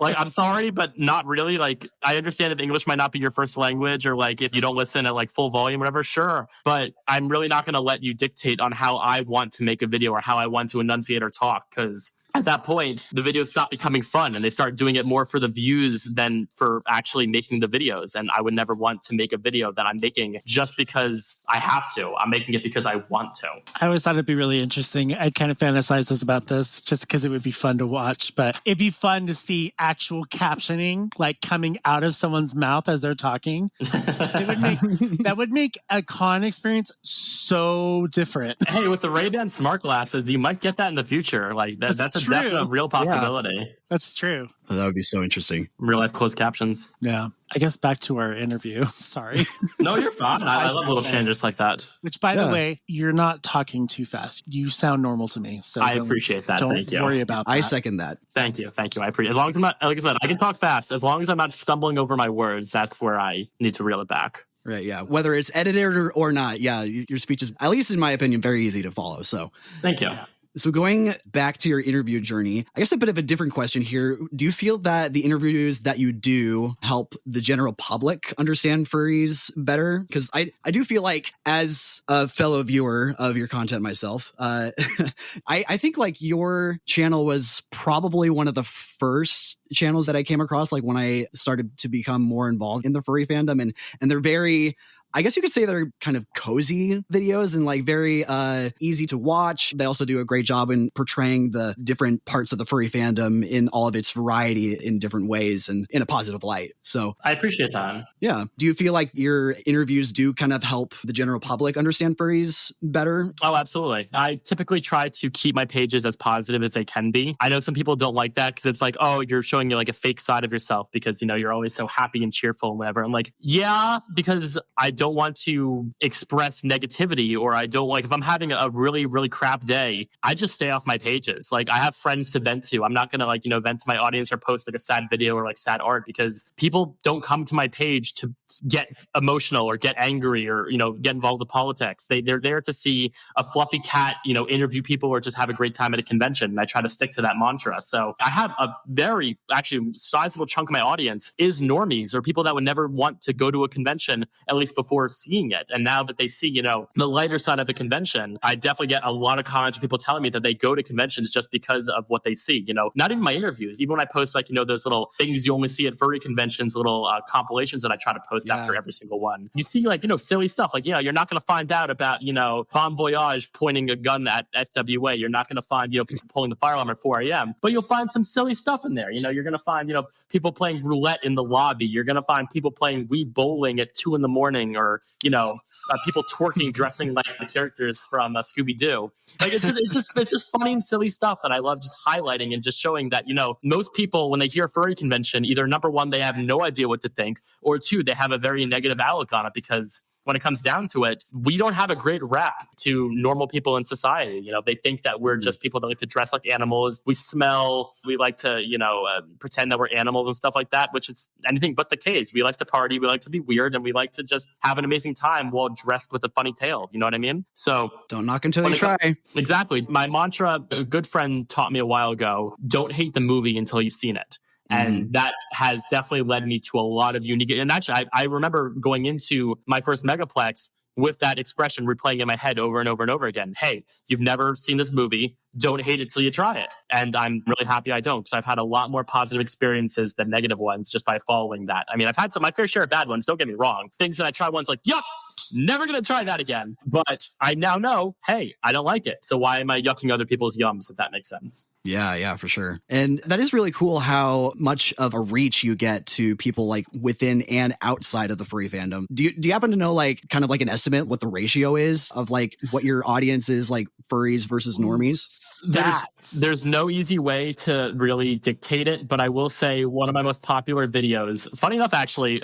Like, I'm sorry, but not really. Like, I understand if English might not be your first language or like if you don't listen at like full volume, whatever, sure. But I'm really not going to let you dictate on how I want to make a video or how I want to enunciate or talk because at that point, the videos stop becoming fun and they start doing it more for the views than for actually making the videos. And I would never want to make a video that I'm making just because I have to. I'm making it because I want to. I always thought it'd be really interesting. I kind of fantasized about this just because it would be fun to watch, but it'd be fun to see actual captioning like coming out of someone's mouth as they're talking. That would make a con experience so different. Hey, with the Ray-Ban smart glasses, you might get that in the future. Like that's a definite real possibility. Yeah, that's true. Oh, that would be so interesting. Real life closed captions. Yeah. I guess back to our interview. Sorry. No, you're fine. I love little changes like that. Which, by the way, you're not talking too fast. You sound normal to me. So I appreciate that. Thank you. Don't worry about that. I second that. Thank you. I appreciate it. As long as I'm not, like I said, I can talk fast. As long as I'm not stumbling over my words, that's where I need to reel it back. Right, yeah. Whether it's edited or not, yeah, your speech is, at least in my opinion, very easy to follow. So thank you. Yeah. So going back to your interview journey, I guess a bit of a different question here. Do you feel that the interviews that you do help the general public understand furries better? Because I do feel like, as a fellow viewer of your content myself, I think like your channel was probably one of the first channels that I came across, like when I started to become more involved in the furry fandom, and they're very, I guess you could say they're kind of cozy videos and like very easy to watch. They also do a great job in portraying the different parts of the furry fandom in all of its variety in different ways and in a positive light. So I appreciate that. Yeah. Do you feel like your interviews do kind of help the general public understand furries better? Oh, absolutely. I typically try to keep my pages as positive as they can be. I know some people don't like that because it's like, oh, you're showing you like a fake side of yourself because, you know, you're always so happy and cheerful and whatever. I'm like, yeah, because I don't want to express negativity, or I don't like, if I'm having a really, really crap day, I just stay off my pages. Like, I have friends to vent to. I'm not going to like, you know, vent to my audience or post like a sad video or like sad art, because people don't come to my page to get emotional or get angry or, you know, get involved with politics. They're there to see a fluffy cat, you know, interview people or just have a great time at a convention. And I try to stick to that mantra. So I have a very actually sizable chunk of my audience is normies, or people that would never want to go to a convention, at least before seeing it. And now that they see, you know, the lighter side of the convention, I definitely get a lot of comments from people telling me that they go to conventions just because of what they see. You know, not even my interviews, even when I post like, you know, those little things you only see at furry conventions, little compilations that I try to post after every single one. You see like, you know, silly stuff like, you know, you're not going to find out about, you know, Bon Voyage pointing a gun at FWA. You're not going to find, you know, people pulling the fire alarm at 4 a.m. But you'll find some silly stuff in there. You know, you're going to find, you know, people playing roulette in the lobby. You're going to find people playing Wii bowling at 2 a.m, or, you know, people twerking, dressing like the characters from Scooby-Doo. Like, it's just funny and silly stuff that I love just highlighting and just showing that, you know, most people, when they hear furry convention, either number one, they have no idea what to think, or two, they have a very negative outlook on it, because when it comes down to it, we don't have a great rap to normal people in society. You know, they think that we're just people that like to dress like animals. We smell, we like to, you know, pretend that we're animals and stuff like that, which is anything but the case. We like to party, we like to be weird, and we like to just have an amazing time while dressed with a funny tail. You know what I mean? So don't knock until you try. Exactly. My mantra, a good friend taught me a while ago, don't hate the movie until you've seen it. And that has definitely led me to a lot of unique. And actually, I remember going into my first Megaplex with that expression replaying in my head over and over and over again. Hey, you've never seen this movie. Don't hate it till you try it. And I'm really happy I don't, because I've had a lot more positive experiences than negative ones just by following that. I mean, I've had my fair share of bad ones. Don't get me wrong. Things that I try once like, yuck, never going to try that again. But I now know, hey, I don't like it. So why am I yucking other people's yums, if that makes sense? Yeah, for sure. And that is really cool how much of a reach you get to people like within and outside of the furry fandom. Do you happen to know like kind of like an estimate what the ratio is of like what your audience is, like furries versus normies? There's no easy way to really dictate it, but I will say one of my most popular videos, funny enough, actually,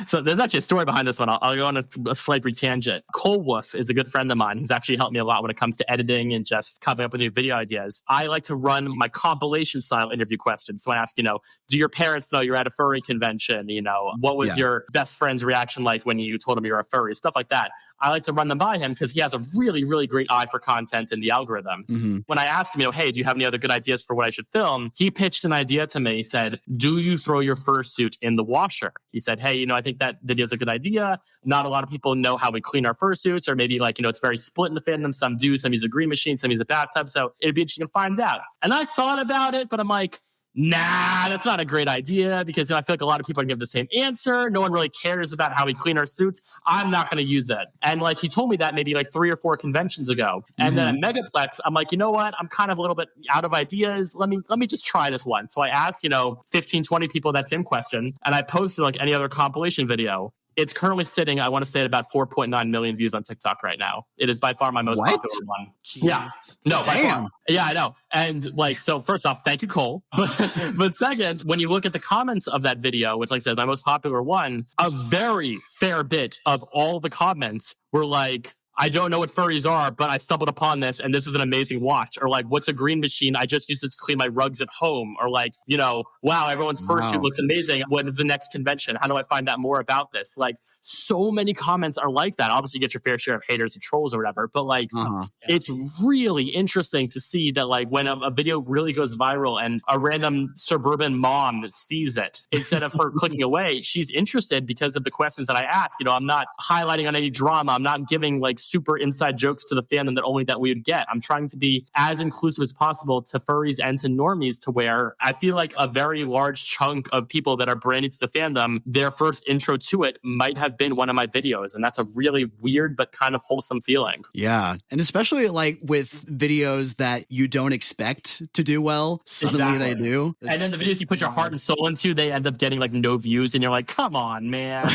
so there's actually a story behind this one. I'll go on a slight tangent. Cole Wolf is a good friend of mine who's actually helped me a lot when it comes to editing and just coming up with new video ideas. I like to run my compilation style interview questions. So I ask, you know, do your parents know you're at a furry convention? You know, what was your best friend's reaction like when you told him you're a furry? Stuff like that. I like to run them by him because he has a really, really great eye for content in the algorithm. When I asked him, you know, hey, do you have any other good ideas for what I should film? He pitched an idea to me. He said, do you throw your fursuit in the washer? He said, hey, you know, I think that video is a good idea. Not a lot of people know how we clean our fursuits, or maybe like, you know, it's very split in the fandom. Some do, some use a green machine, some use a bathtub. So it'd be interesting to find out. And I thought about it, but I'm like, nah, that's not a great idea, because I feel like a lot of people are going to give the same answer. No one really cares about how we clean our suits. I'm not going to use it. And like, he told me that maybe like 3 or 4 conventions ago. And then at Megaplex, I'm like, you know what? I'm kind of a little bit out of ideas. Let me just try this one. So I asked, you know, 15, 20 people that same question, and I posted like any other compilation video. It's currently sitting, I want to say, at about 4.9 million views on TikTok right now. It is by far my most popular one. Jeez. Yeah. No, by far. Yeah, I know. And like, so first off, thank you, Cole. But second, when you look at the comments of that video, which like I said, my most popular one, a very fair bit of all the comments were like, I don't know what furries are, but I stumbled upon this and this is an amazing watch. Or like, what's a green machine? I just used it to clean my rugs at home. Or like, wow, everyone's fursuit looks amazing. When is the next convention? How do I find out more about this? Like, so many comments are like that. Obviously, you get your fair share of haters and trolls or whatever, but like, it's really interesting to see that like when a video really goes viral and a random suburban mom sees it, instead of her clicking away, she's interested because of the questions that I ask. I'm not highlighting on any drama. I'm not giving like super inside jokes to the fandom that we would get. I'm trying to be as inclusive as possible to furries and to normies, to where I feel like a very large chunk of people that are brand new to the fandom, their first intro to it might have been one of my videos. And that's a really weird but kind of wholesome feeling. Yeah. And especially like with videos that you don't expect to do well, suddenly they do. And then the videos you put your heart and soul into, they end up getting like no views. And you're like, come on, man.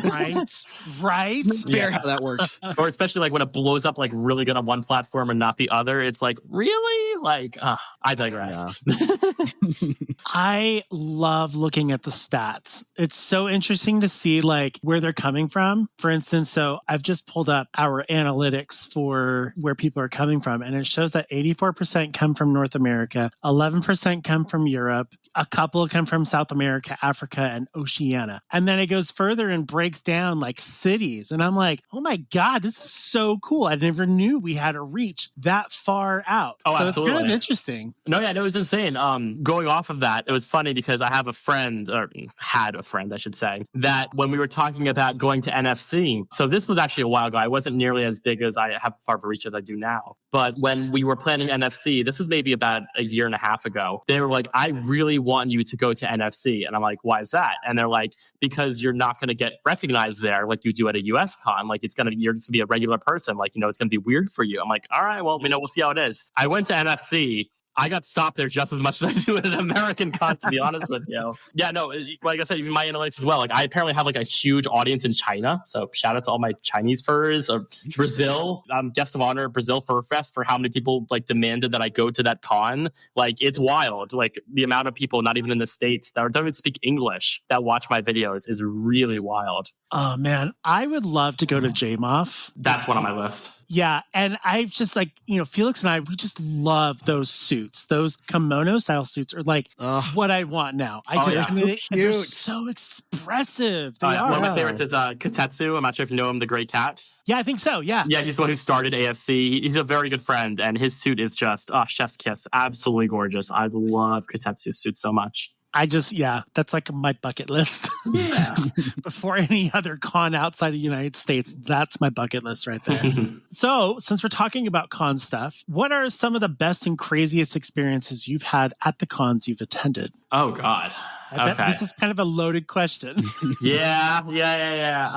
Right? Fair how that works. Or especially like when it blows up like really good on one platform and not the other. It's like, really? Like, I digress. Yeah. I love looking at the stats. It's so interesting to see like where they're coming from. For instance, so I've just pulled up our analytics for where people are coming from, and it shows that 84% come from North America, 11% come from Europe, a couple come from South America, Africa, and Oceania. And then it goes further and breaks down like cities. And I'm like, oh my God, this is so cool. I never knew we had a reach that far out. Oh, so absolutely. It's kind of interesting. No, it was insane. Going off of that, it was funny because I have a friend, or had a friend, I should say, that when we were talking about going to NFC, so this was actually a while ago. I wasn't nearly as big as I have far of a reach as I do now. But when we were planning NFC, this was maybe about a year and a half ago, they were like, I really want you to go to NFC. And I'm like, why is that? And they're like, because you're not going to get recognized there like you do at a US con. Like you're just going to be a regular person. Like, it's going to be weird for you. I'm like, all right, well, we'll see how it is. I went to NFC. I got stopped there just as much as I do at an American con, to be honest with you. Yeah, no, like I said, even my analytics as well. Like I apparently have like a huge audience in China. So shout out to all my Chinese furs. Or Brazil, guest of honor, Brazil Fur Fest, for how many people like demanded that I go to that con. Like it's wild. Like the amount of people, not even in the States, that don't even speak English, that watch my videos is really wild. Oh man, I would love to go to JMOF. That's one on my list. Yeah, and I've just like, Felix and I, we just love those suits. Those kimono style suits are like what I want now. I mean, they're so expressive. They are. One of my favorites is Katetsu. I'm not sure if you know him, the gray cat. Yeah, I think so. Yeah. Yeah, he's the one who started AFC. He's a very good friend, and his suit is just, chef's kiss. Absolutely gorgeous. I love Katetsu's suit so much. That's like my bucket list. Yeah. Before any other con outside of the United States, that's my bucket list right there. So, since we're talking about con stuff, what are some of the best and craziest experiences you've had at the cons you've attended? Oh, God. Okay. This is kind of a loaded question. Yeah.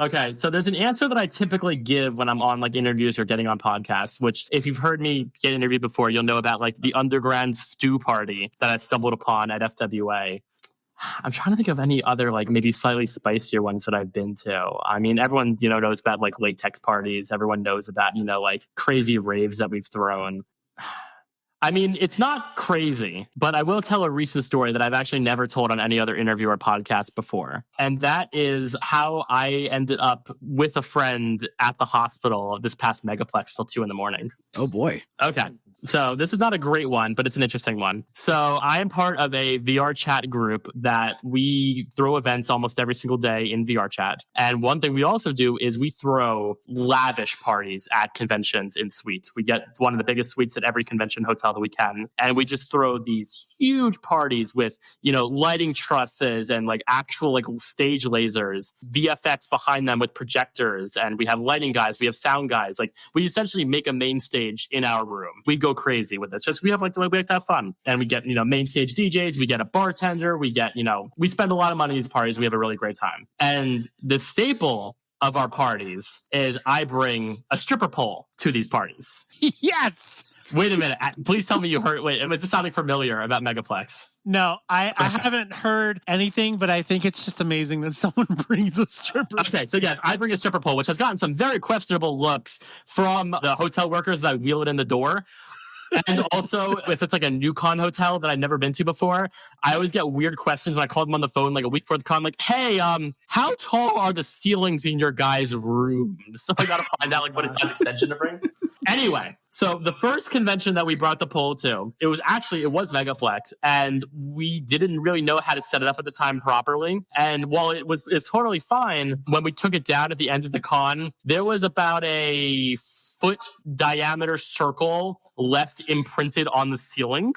Okay, so there's an answer that I typically give when I'm on like interviews or getting on podcasts, which if you've heard me get interviewed before, you'll know about like the underground stew party that I stumbled upon at FWA. I'm trying to think of any other like maybe slightly spicier ones that I've been to. I mean, everyone, knows about like latex parties. Everyone knows about, like crazy raves that we've thrown. I mean, it's not crazy, but I will tell a recent story that I've actually never told on any other interview or podcast before. And that is how I ended up with a friend at the hospital this past Megaplex till 2 a.m. Oh, boy. Okay. So this is not a great one, but it's an interesting one. So I am part of a VR chat group that we throw events almost every single day in VR chat. And one thing we also do is we throw lavish parties at conventions in suites. We get one of the biggest suites at every convention hotel that we can. And we just throw these huge parties with, lighting trusses and like actual like stage lasers, VFX behind them with projectors. And we have lighting guys, we have sound guys. Like we essentially make a main stage in our room. We go crazy with this. Just we like to have fun. And we get, main stage DJs, we get a bartender, we get, we spend a lot of money in these parties. We have a really great time. And the staple of our parties is I bring a stripper pole to these parties. Yes. Wait a minute. Please tell me you heard. Wait, is this sounding familiar about Megaplex? No, I haven't heard anything, but I think it's just amazing that someone brings a stripper. Okay, so yes, I bring a stripper pole, which has gotten some very questionable looks from the hotel workers that wheel it in the door. And also, if it's like a new con hotel that I've never been to before, I always get weird questions when I call them on the phone like a week before the con, like, hey, how tall are the ceilings in your guys' rooms? So I gotta find out like what size extension to bring. Anyway, so the first convention that we brought the pole to, it was Megaplex, and we didn't really know how to set it up at the time properly. And while it's totally fine, when we took it down at the end of the con, there was about a foot diameter circle left imprinted on the ceiling.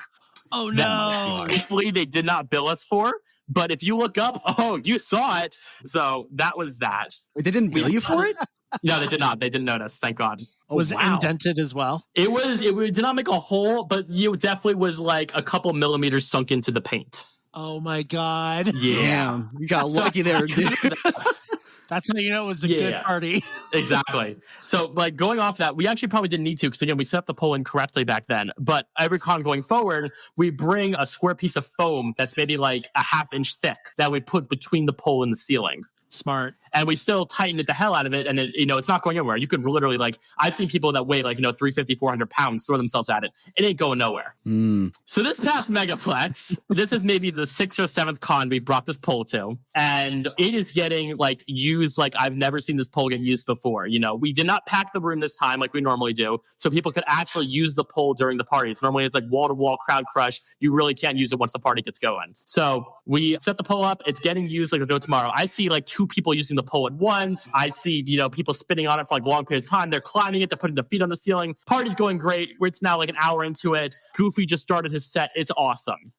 Oh no! Thankfully, they did not bill us for. But if you look up, you saw it. So that was that. Wait, they didn't bill you for it? No, they did not. They didn't notice. Thank God. Was it indented as well? It did not make a hole, but it definitely was like a couple millimeters sunk into the paint. Oh my God! Yeah, you got lucky there, dude. That's how you know it was a good party. Exactly. So, like, going off that, we actually probably didn't need to because, again, we set up the pole incorrectly back then. But every con going forward, we bring a square piece of foam that's maybe like a half-inch thick that we put between the pole and the ceiling. Smart. And we still tighten it the hell out of it. And it, it's not going anywhere. You could literally, like, I've seen people that weigh like, 350, 400 pounds throw themselves at it. It ain't going nowhere. So this past Megaplex, this is maybe the 6th or 7th con we've brought this pole to. And it is getting like used like I've never seen this pole get used before. We did not pack the room this time like we normally do. So people could actually use the pole during the parties. Normally it's like wall-to-wall crowd crush. You really can't use it once the party gets going. So we set the pole up. It's getting used like we're doing tomorrow. I see like 2 people using the pole at once. I see, people spinning on it for like long periods of time. They're climbing it. They're putting their feet on the ceiling. Party's going great. It's now like an hour into it. Goofy just started his set. It's awesome.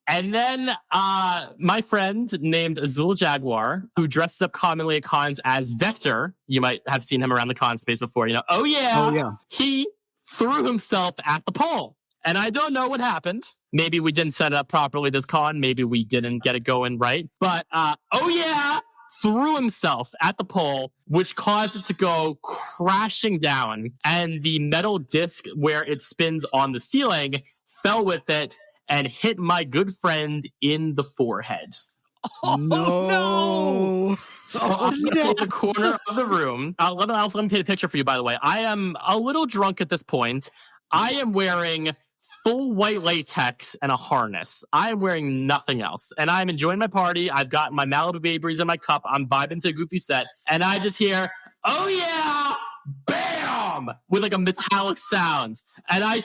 And then my friend named Azul Jaguar, who dresses up commonly at cons as Vector, you might have seen him around the con space before, he threw himself at the pole. And I don't know what happened. Maybe we didn't set it up properly this con. Maybe we didn't get it going right. But, threw himself at the pole, which caused it to go crashing down. And the metal disc where it spins on the ceiling fell with it and hit my good friend in the forehead. Oh, no! So I'm in the corner of the room. Let me paint a picture for you, by the way. I am a little drunk at this point. I am wearing full white latex and a harness. I am wearing nothing else. And I'm enjoying my party. I've got my Malibu Bay Breeze in my cup. I'm vibing to a goofy set. And I just hear, oh yeah, bam, with like a metallic sound. And I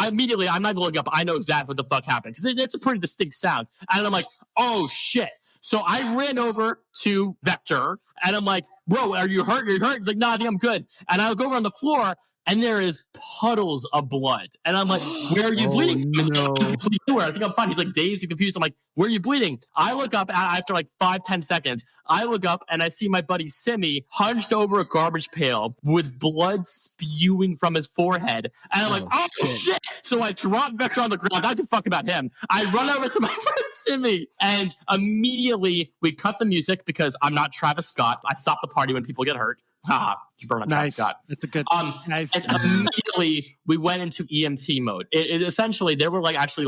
immediately, I'm not even looking up. I know exactly what the fuck happened because it's a pretty distinct sound. And I'm like, oh shit. So I ran over to Vector and I'm like, bro, are you hurt? He's like, no, I think I'm good. And I go over on the floor and there is puddles of blood. And I'm like, where are you bleeding? No. I think I'm fine. He's like dazed and confused. I'm like, where are you bleeding? I look up after like 5-10 seconds. I look up and I see my buddy Simi hunched over a garbage pail with blood spewing from his forehead. And I'm like, oh shit. So I drop Vector on the ground. I don't give a fuck about him. I run over to my friend Simi and immediately we cut the music because I'm not Travis Scott. I stop the party when people get hurt. Nice. That's a good. Nice. And immediately we went into EMT mode. It essentially there were like 3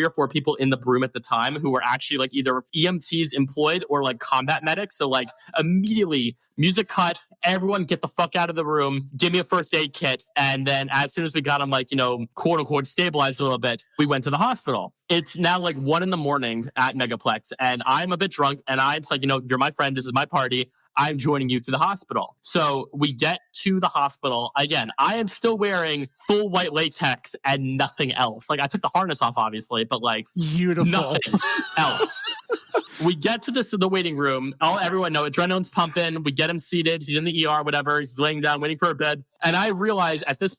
or 4 people in the room at the time who were actually like either EMTs employed or like combat medics. So like immediately music cut. Everyone get the fuck out of the room. Give me a first aid kit. And then as soon as we got them quote unquote stabilized a little bit, we went to the hospital. It's now like 1 a.m. at Megaplex, and I'm a bit drunk. And I'm like, you're my friend. This is my party. I'm joining you to the hospital. So we get to the hospital. Again, I am still wearing full white latex and nothing else. Like I took the harness off, obviously, but like beautiful nothing else. We get to the waiting room. Everyone know adrenaline's pumping. We get him seated. He's in the ER, whatever. He's laying down, waiting for a bed. And I realize at this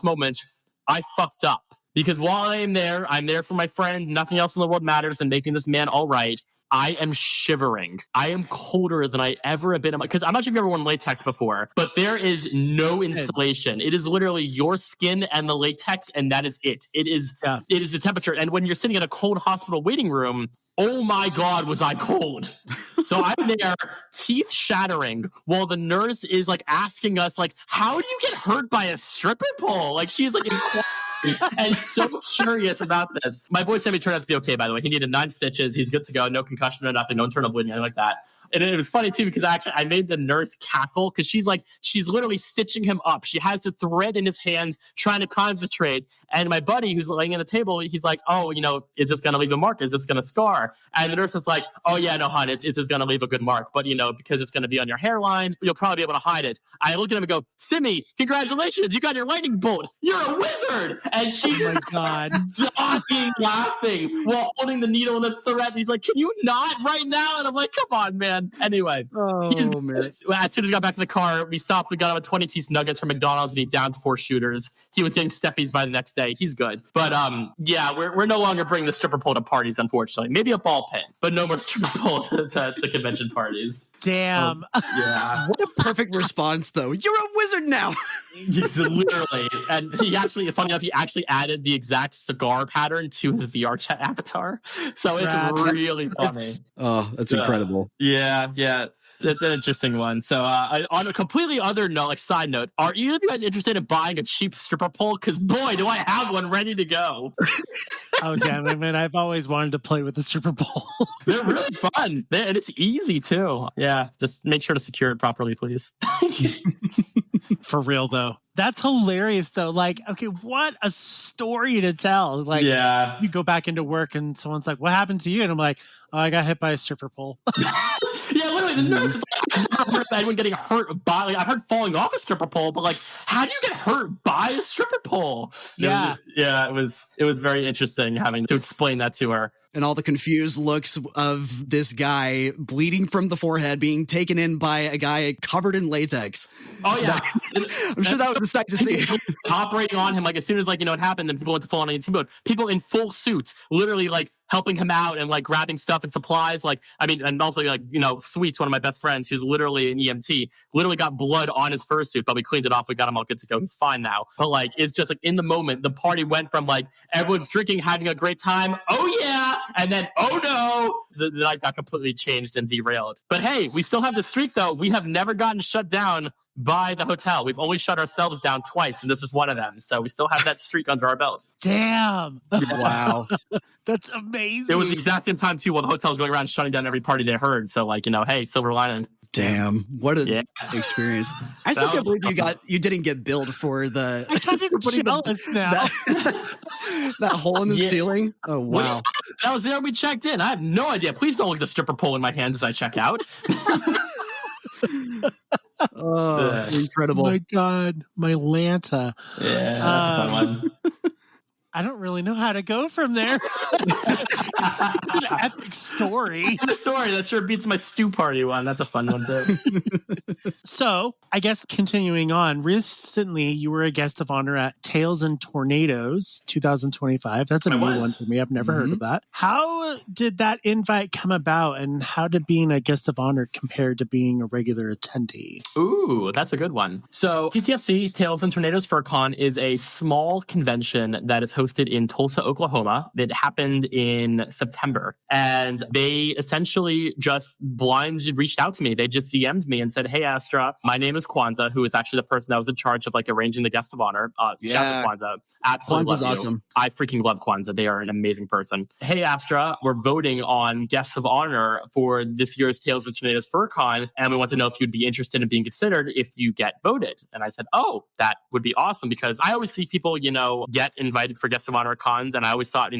moment, I fucked up. Because while I'm there for my friend. Nothing else in the world matters than making this man all right. I am shivering. I am colder than I ever have been. Because I'm not sure if you've ever worn latex before, but there is no insulation. It is literally your skin and the latex, and that is it. It is the temperature. And when you're sitting in a cold hospital waiting room, oh my God, was I cold. So I'm there, teeth shattering, while the nurse is like asking us, like, how do you get hurt by a stripper pole? Like she's like and so curious about this. My boy Sammy turned out to be okay, by the way. He needed 9 stitches. He's good to go. No concussion or nothing. No internal bleeding, anything like that. And it was funny too, because actually I made the nurse cackle because she's literally stitching him up. She has the thread in his hands trying to concentrate. And my buddy who's laying on the table, he's like, oh, is this going to leave a mark? Is this going to scar? And the nurse is like, oh yeah, no, hon, it's just going to leave a good mark. But because it's going to be on your hairline, you'll probably be able to hide it. I look at him and go, Simi, congratulations, you got your lightning bolt. You're a wizard. And she's just dying laughing while holding the needle and the thread. And he's like, can you not right now? And I'm like, come on, man. Anyway, man. As soon as we got back in the car, we stopped. We got him a 20-piece nuggets from McDonald's and he downed 4 shooters. He was getting steppies by the next day. He's good. But yeah, we're no longer bringing the stripper pole to parties, unfortunately. Maybe a ball pit, but no more stripper pole to convention parties. Damn. Yeah. What a perfect response, though. You're a wizard now. Yes, literally. And funny enough, he actually added the exact cigar pattern to his VR chat avatar. So it's really funny. That's incredible. Yeah. It's an interesting one. So on a completely other note, side note, are either of you guys interested in buying a cheap stripper pole? Because boy, do I have one ready to go. Oh, damn it, man. I've always wanted to play with the stripper pole. They're really fun. And it's easy, too. Yeah, just make sure to secure it properly, please. For real, though. That's hilarious, though. Okay, what a story to tell. You go back into work and someone's like, what happened to you? And I'm like, oh, I got hit by a stripper pole. Yeah, literally, the nurse is like, I've never heard of anyone getting hurt by, I've heard falling off a stripper pole, but how do you get hurt by a stripper pole? Yeah. It was very interesting having to explain that to her. And all the confused looks of this guy bleeding from the forehead being taken in by a guy covered in latex. Oh, yeah. I'm sure that was a sight to see. Operating on him, as soon as, it happened, then people went to full on EMT mode. People in full suits, literally, helping him out and, grabbing stuff and supplies. And also, Sweets, one of my best friends, who's literally an EMT, literally got blood on his fursuit, but we cleaned it off. We got him all good to go. He's fine now. But, it's just, in the moment, the party went from, everyone's drinking, having a great time. Oh, yeah. And then, oh no, the night got completely changed and derailed. But hey, we still have the streak, though. We have never gotten shut down by the hotel. We've only shut ourselves down twice, and this is one of them. So we still have that streak under our belt. Damn. Wow. That's amazing. It was the exact same time, too, while the hotel was going around shutting down every party they heard. So, hey, silver lining. Damn, what an experience! I still can't believe you didn't get billed for the. I kind of jealous now. That hole in the ceiling. Oh wow, that was there when we checked in. I have no idea. Please don't look at the stripper pole in my hands as I check out. Oh, incredible! Oh my God, my Lanta. Yeah, that's a fun one. I don't really know how to go from there. It's an epic story. The story that sure beats my stew party one. That's a fun one too. So, I guess continuing on, recently you were a guest of honor at Tales and Tornadoes 2025. That's a new one for me. I've never heard of that. How did that invite come about, and how did being a guest of honor compare to being a regular attendee? Ooh, that's a good one. So, TTFC, Tales and Tornadoes FurCon, is a small convention that is hosted in Tulsa, Oklahoma. That happened in September. And they essentially just blindly reached out to me. They just DM'd me and said, hey, Astra, my name is Kwanzaa, who is actually the person that was in charge of arranging the guest of honor. Shout out to Kwanzaa. Absolutely Kwanzaa's awesome. I freaking love Kwanzaa. They are an amazing person. Hey, Astra, we're voting on guests of honor for this year's Tales and Tornadoes FurCon, and we want to know if you'd be interested in being considered if you get voted. And I said, oh, that would be awesome, because I always see people, get invited for guest of honor cons, and I always thought,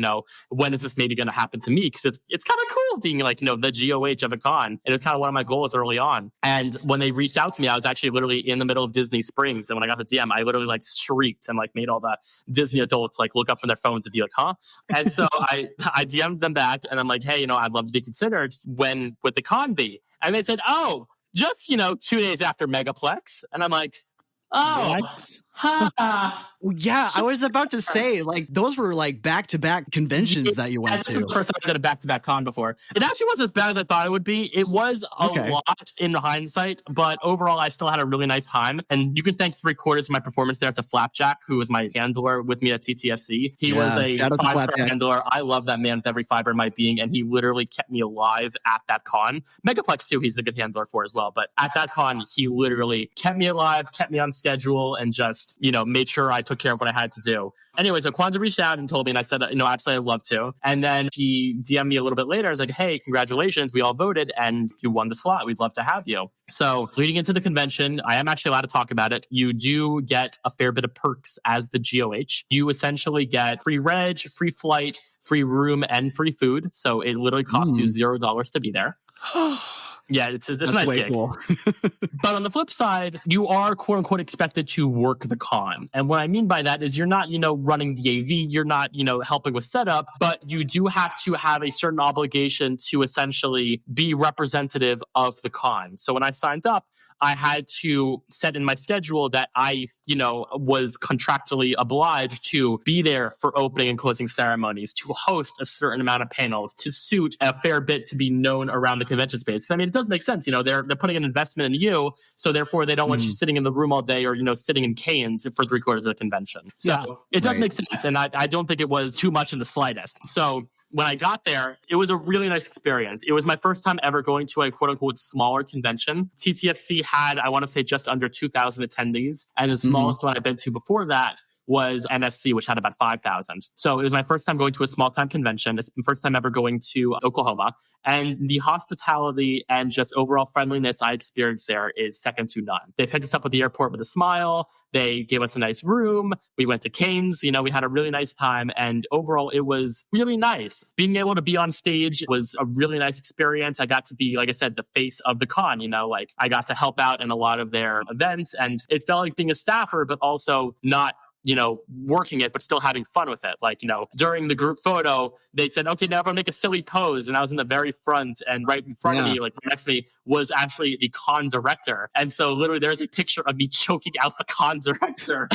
when is this maybe going to happen to me? Because it's kind of cool being the GOH of a con. It was kind of one of my goals early on. And when they reached out to me, I was actually literally in the middle of Disney Springs. And when I got the DM, I literally shrieked and made all the Disney adults look up from their phones and be like, huh? And so I DM'd them back and I'm like, hey, I'd love to be considered. When would the con be? And they said, oh, just, 2 days after Megaplex. And I'm like, oh, Well, yeah, I was about to say, those were back-to-back conventions that you went That's to. the first time I did a back-to-back con before. It actually wasn't as bad as I thought it would be. It was a lot in hindsight, but overall, I still had a really nice time. And you can thank 3/4 of my performance there to Flapjack, who was my handler with me at TTFC. He was a 5-star handler. I love that man with every fiber of my being, and he literally kept me alive at that con. Megaplex, too, he's a good handler for as well. But at that con, he literally kept me alive, kept me on schedule, and just just, made sure I took care of what I had to do. Anyway, so Kwanzaa reached out and told me, and I said, actually, I'd love to. And then she DM'd me a little bit later. I was like, hey, congratulations. We all voted and you won the slot. We'd love to have you. So leading into the convention, I am actually allowed to talk about it. You do get a fair bit of perks as the GOH. You essentially get free reg, free flight, free room, and free food. So it literally costs you $0 to be there. Yeah, it's a nice gig. Cool. But on the flip side, you are quote unquote expected to work the con. And what I mean by that is you're not, running the AV, you're not, helping with setup, but you do have to have a certain obligation to essentially be representative of the con. So when I signed up, I had to set in my schedule that I, was contractually obliged to be there for opening and closing ceremonies, to host a certain amount of panels, to suit a fair bit to be known around the convention space. I mean, it does make sense. They're putting an investment in you, so therefore they don't want you sitting in the room all day or, sitting in canes for 3/4 of the convention. So it does make sense. And I don't think it was too much in the slightest. So when I got there, it was a really nice experience. It was my first time ever going to a quote unquote smaller convention. TTFC had, I want to say, just under 2,000 attendees. And the smallest one I've been to before that was NFC, which had about 5,000. So it was my first time going to a small time convention. It's my first time ever going to Oklahoma. And the hospitality and just overall friendliness I experienced there is second to none. They picked us up at the airport with a smile. They gave us a nice room. We went to Cane's. We had a really nice time. And overall, it was really nice. Being able to be on stage was a really nice experience. I got to be, like I said, the face of the con. I got to help out in a lot of their events. And it felt like being a staffer, but also not working it, but still having fun with it. During the group photo, they said, okay, now everyone make a silly pose. And I was in the very front, and right in front of me, next to me, was actually the con director. And so literally there's a picture of me choking out the con director.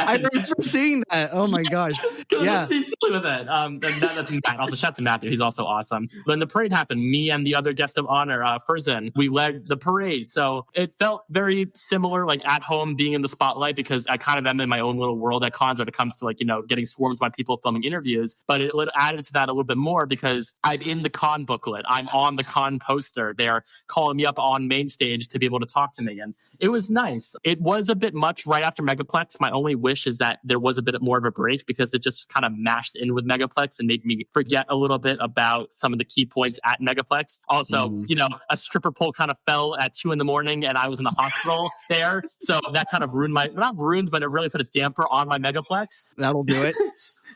I remember seeing that. Oh my gosh. Yeah. Being silly with it. That's also shout out to Matthew. He's also awesome. When the parade happened, me and the other guest of honor, Furzin, we led the parade. So it felt very similar, at home being in the spotlight, because I kind of am in my own little world at cons when it comes to getting swarmed by people filming interviews. But it added to that a little bit more because I'm in the con booklet. I'm on the con poster. They're calling me up on main stage to be able to talk to me. And it was nice. It was a bit much right after Megaplex. My only wish is that there was a bit more of a break, because it just kind of mashed in with Megaplex and made me forget a little bit about some of the key points at Megaplex. Also, a stripper pole kind of fell at 2 a.m. and I was in the hospital there. So that kind of not ruined, but it really put a damper on my Megaplex. That'll do it.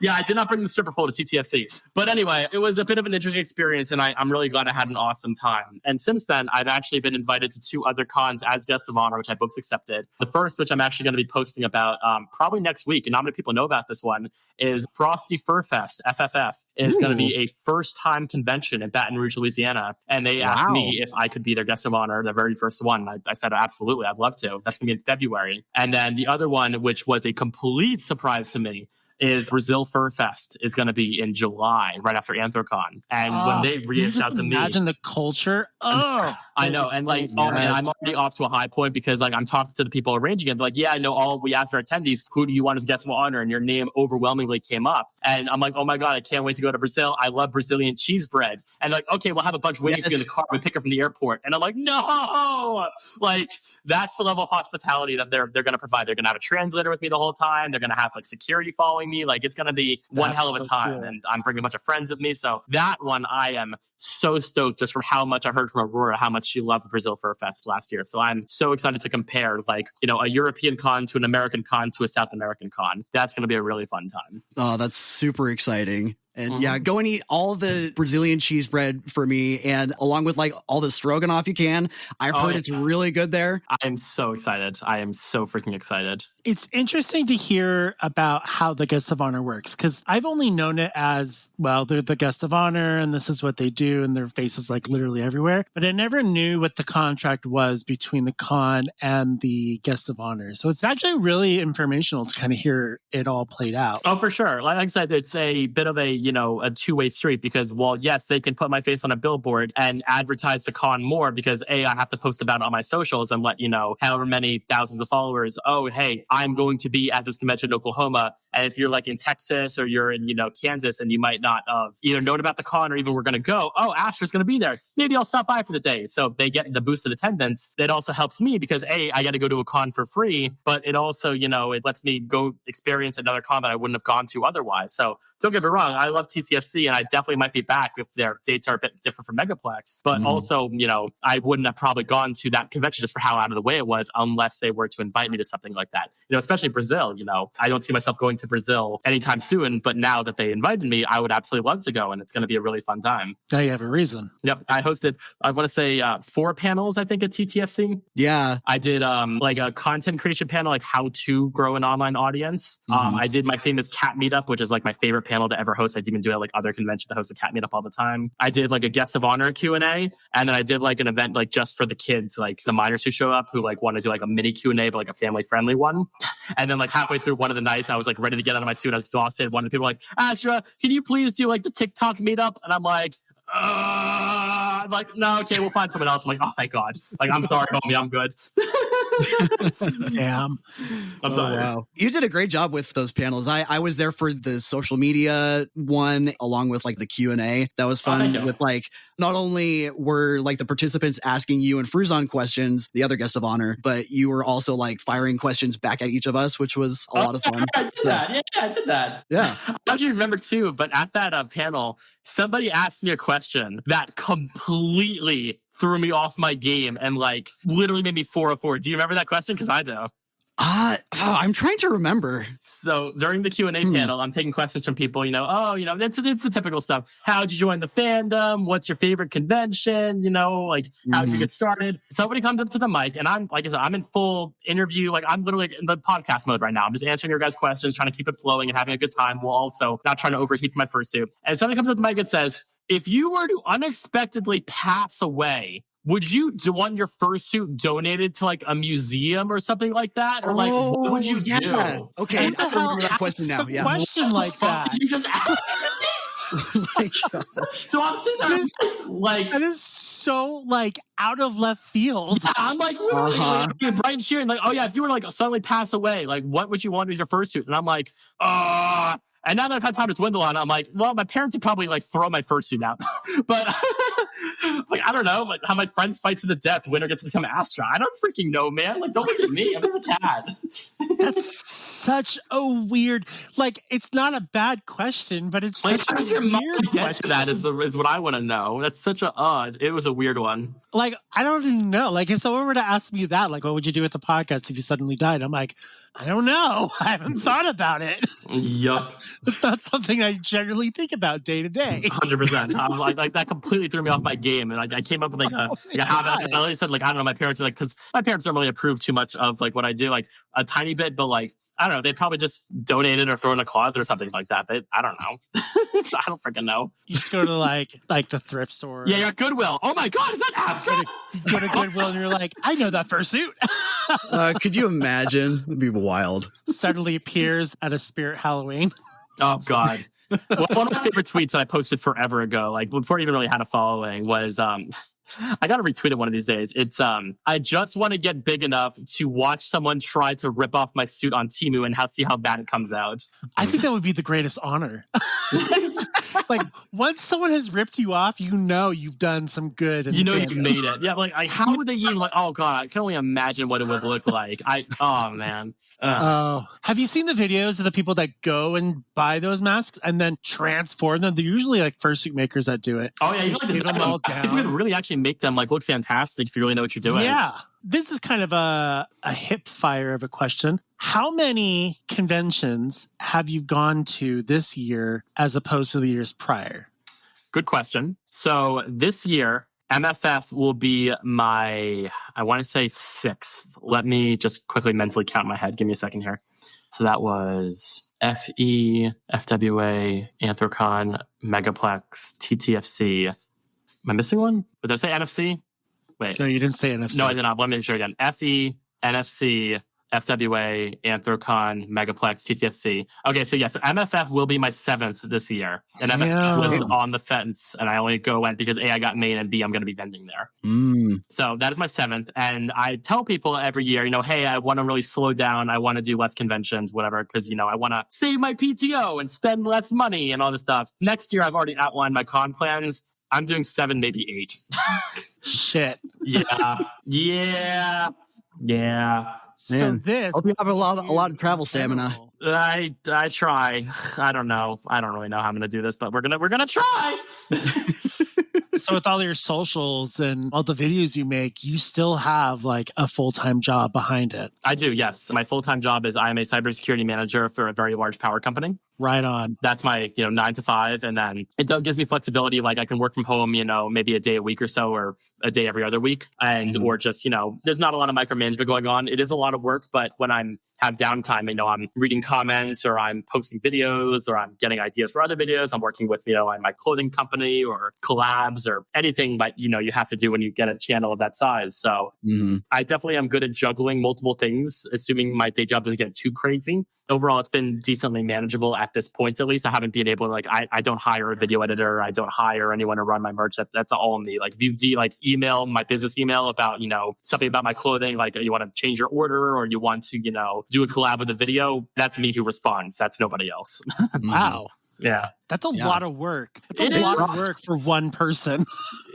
Yeah, I did not bring the stripper pole to TTFC. But anyway, it was a bit of an interesting experience, and I'm really glad I had an awesome time. And since then, I've actually been invited to 2 other cons as guest of honor, which I both accepted. The first, which I'm actually going to be posting about probably next week, and not many people know about this one, is Frosty Fur Fest, FFF. Is going to be a first-time convention in Baton Rouge, Louisiana. And they asked me if I could be their guest of honor, the very first one. I said, absolutely, I'd love to. That's going to be in February. And then the other one, which was a complete surprise to me, is Brazil Fur Fest is going to be in July, right after Anthrocon. And when they reached out to me, imagine the culture. I know. And man, I'm already off to a high point because I'm talking to the people arranging it. They're like, yeah, I know we asked our attendees, who do you want as guest of honor? And your name overwhelmingly came up. And I'm like, oh my God, I can't wait to go to Brazil. I love Brazilian cheese bread. And like, okay, we'll have a bunch waiting for you in the car. We pick her from the airport. And I'm like, no, that's the level of hospitality that they're going to provide. They're going to have a translator with me the whole time. They're going to have security following me. It's going to be one hell of a time. Cool. And I'm bringing a bunch of friends with me. So that one, I am so stoked just from how much I heard from Aurora, how much she loved Brazil Fur Fest last year. So I'm so excited to compare a European con to an American con to a South American con. That's going to be a really fun time. Oh, that's super exciting. And yeah, go and eat all the Brazilian cheese bread for me, and along with all the stroganoff you can. I've heard it's really good there. I'm so excited. I am so freaking excited. It's interesting to hear about how the guest of honor works, because I've only known it as, well, they're the guest of honor and this is what they do, and their faces literally everywhere. But I never knew what the contract was between the con and the guest of honor. So it's actually really informational to kind of hear it all played out. Oh, for sure. Like I said, it's a bit of a a two-way street because, well, yes, they can put my face on a billboard and advertise the con more because I have to post about it on my socials and let however many thousands of followers, oh, hey, I'm going to be at this convention in Oklahoma. And if you're like in Texas or you're in, Kansas and you might not have either known about the con or even we're going to go, oh, Astra's going to be there. Maybe I'll stop by for the day. So they get the boosted attendance. That also helps me because I got to go to a con for free, but it also, it lets me go experience another con that I wouldn't have gone to otherwise. So don't get me wrong. I love TTFC and I definitely might be back if their dates are a bit different from Megaplex, but also, I wouldn't have probably gone to that convention just for how out of the way it was unless they were to invite me to something like that. Especially Brazil, I don't see myself going to Brazil anytime soon, but now that they invited me, I would absolutely love to go and it's going to be a really fun time. Now you have a reason. Yep. I hosted, I want to say 4 panels, I think, at TTFC. Yeah. I did like a content creation panel, like how to grow an online audience. I did my famous cat meetup, which is like my favorite panel to ever host. I even do it at like other conventions to host a cat meetup all the time. I did like a guest of honor Q&A, and then I did like an event like just for the kids, like the minors who show up who like want to do like a mini Q&A, but like a family friendly one. And then like halfway through one of the nights, I was like ready to get out of my suit. I was exhausted. One of the people were like, Astra, can you please do like the TikTok meetup? And I'm like, no, okay, we'll find someone else. I'm like, oh, thank God. Like, I'm sorry, homie, I'm good. Damn. I'm tired. Wow. You did a great job with those panels. I was there for the social media one, along with like the Q&A. That was fun with like, not only were like the participants asking you and Fruzon questions, the other guest of honor, but you were also like firing questions back at each of us, which was a lot of fun. I did that. Yeah, I did that. Yeah. I don't even remember too, but at that panel, somebody asked me a question that completely threw me off my game and like literally made me 404. Do you remember that question? Because I do. I'm trying to remember. So during the Q&A panel, I'm taking questions from people, it's the typical stuff. How'd you join the fandom? What's your favorite convention? Like, how'd you get started? Somebody comes up to the mic and I'm, like I said, I'm in full interview. Like, I'm literally in the podcast mode right now. I'm just answering your guys' questions, trying to keep it flowing and having a good time while also not trying to overheat my fursuit. And somebody comes up to the mic and says, if you were to unexpectedly pass away, would you want your fursuit donated to like a museum or something like that? Or like, what would you do? Okay, I remember that question now. Yeah. Question like that. Did you just ask? Oh my God. So I'm sitting there like, that is so like out of left field. Yeah, I'm like, Brian Sheeran, like, oh yeah, if you were to like suddenly pass away, like, what would you want with your fursuit? And I'm like, and now that I've had time to dwindle on, I'm like, well, my parents would probably like throw my fursuit out, but like, I don't know, like how my friends fight to the death, winner gets to become Astra. I don't freaking know, man. Like, don't look at me. I'm just a cat. That's such a weird, like, it's not a bad question, but it's like, such how does a your weird mom get question. to that is what I want to know. That's such a it was a weird one. Like, I don't even know. Like, if someone were to ask me that, like, what would you do with the podcast if you suddenly died? I'm like, I don't know. I haven't thought about it. Yup. It's not something I generally think about day to day. 100%. I was like that completely threw me off my game, and I came up with like a I said like I don't know, my parents are like, because my parents don't really approve too much of like what I do, like a tiny bit, but like I don't know, they probably just donate it or throw in a closet or something like that. I don't know. I don't freaking know. You just go to like the thrift store. Yeah, you're at Goodwill. Oh my God, is that Astra? Go to Goodwill and you're like, I know that fursuit. Could you imagine? It'd be wild. Suddenly appears at a Spirit Halloween. Oh God. Well, one of my favorite tweets that I posted forever ago, like before I even really had a following, was I gotta retweet it one of these days. It's I just want to get big enough to watch someone try to rip off my suit on Temu and see how bad it comes out. I think that would be the greatest honor. Like, once someone has ripped you off, you know you've done some good. You know you made it. Yeah, like how would they even like? Oh God, I can only imagine what it would look like. Oh man. Have you seen the videos of the people that go and buy those masks and then transform them? They're usually like fursuit makers that do it. Oh yeah, you like them all down. People can really actually make them like look fantastic if you really know what you're doing. Yeah. This is kind of a hip fire of a question. How many conventions have you gone to this year as opposed to the years prior? Good question. So this year, MFF will be my, I want to say 6th. Let me just quickly mentally count in my head. Give me a second here. So that was FE, FWA, Anthrocon, Megaplex, TTFC. Am I missing one? Did I say NFC? Wait. No, you didn't say NFC. No, I did not. Let me make sure again. FE, NFC, FWA, Anthrocon, Megaplex, TTFC. Okay, so yes, MFF will be my 7th this year. And MFF was on the fence, and I only went because A, I got main, and B, I'm going to be vending there. So that is my 7th. And I tell people every year, hey, I want to really slow down. I want to do less conventions, whatever, because, I want to save my PTO and spend less money and all this stuff. Next year, I've already outlined my con plans. I'm doing 7, maybe 8. Shit. Yeah. Man, this, hope you have a lot of travel stamina. I try. I don't know. I don't really know how I'm gonna do this, but we're gonna try. So with all your socials and all the videos you make, you still have like a full-time job behind it. I do, yes. My full-time job is I'm a cybersecurity manager for a very large power company. Right on. That's my 9 to 5, and then it gives me flexibility. Like I can work from home, maybe a day a week or so, or a day every other week, and or just there's not a lot of micromanagement going on. It is a lot of work, but when I'm have downtime, I'm reading comments, or I'm posting videos, or I'm getting ideas for other videos. I'm working with my clothing company or collabs or anything, but you have to do when you get a channel of that size. So I definitely am good at juggling multiple things, assuming my day job doesn't get too crazy. Overall, it's been decently manageable at this point. At least I haven't been able to I don't hire a video editor. I don't hire anyone to run my merch. That's all me. Like if you email my business email about something about my clothing, like you want to change your order or you want to do a collab with a video, that's me who responds. That's nobody else. Wow. Yeah. That's a lot of work. That's It a lot is. of work for one person.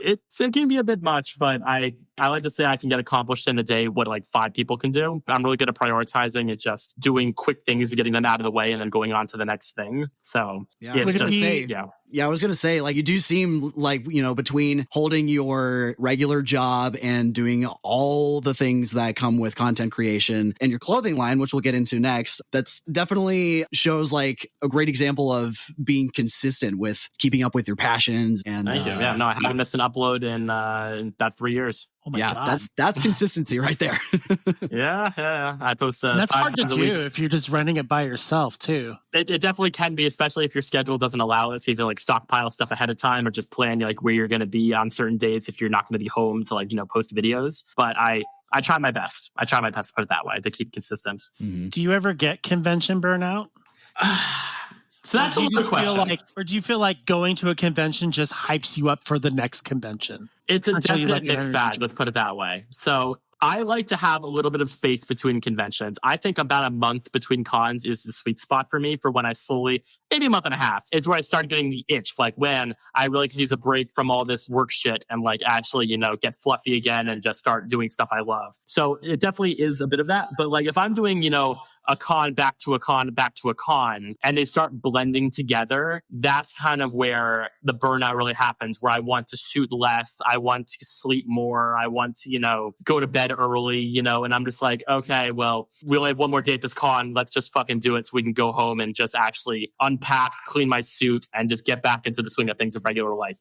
It can be a bit much, but I like to say I can get accomplished in a day what 5 people can do. I'm really good at prioritizing and just doing quick things, getting them out of the way, and then going on to the next thing. So Yeah, it's just I was going to say, you do seem like, between holding your regular job and doing all the things that come with content creation and your clothing line, which we'll get into next, that's definitely shows a great example of being consistent with keeping up with your passions. And thank you. Yeah, no, I haven't missed an upload in about 3 years. Oh my God. That's consistency right there. Yeah. I post. And that's 5 hard to times a do week. if you're just running it by yourself too. It definitely can be, especially if your schedule doesn't allow it. So you can stockpile stuff ahead of time, or just plan where you're going to be on certain days if you're not going to be home to post videos. But I try my best. I try my best to put it that way to keep consistent. Do you ever get convention burnout? So that's a good question. Or do you feel like going to a convention just hypes you up for the next convention? It's a definite mixed bag, let's put it that way. So I like to have a little bit of space between conventions. I think about a month between cons is the sweet spot for me for when I slowly, maybe a month and a half, is where I start getting the itch. When I really could use a break from all this work shit and actually, get fluffy again and just start doing stuff I love. So it definitely is a bit of that. But if I'm doing, a con back to a con back to a con, and they start blending together, that's kind of where the burnout really happens, where I want to shoot less, I want to sleep more, I want to, go to bed early, and I'm just okay, well, we only have one more day at this con, let's just fucking do it so we can go home and just actually unpack, clean my suit, and just get back into the swing of things of regular life,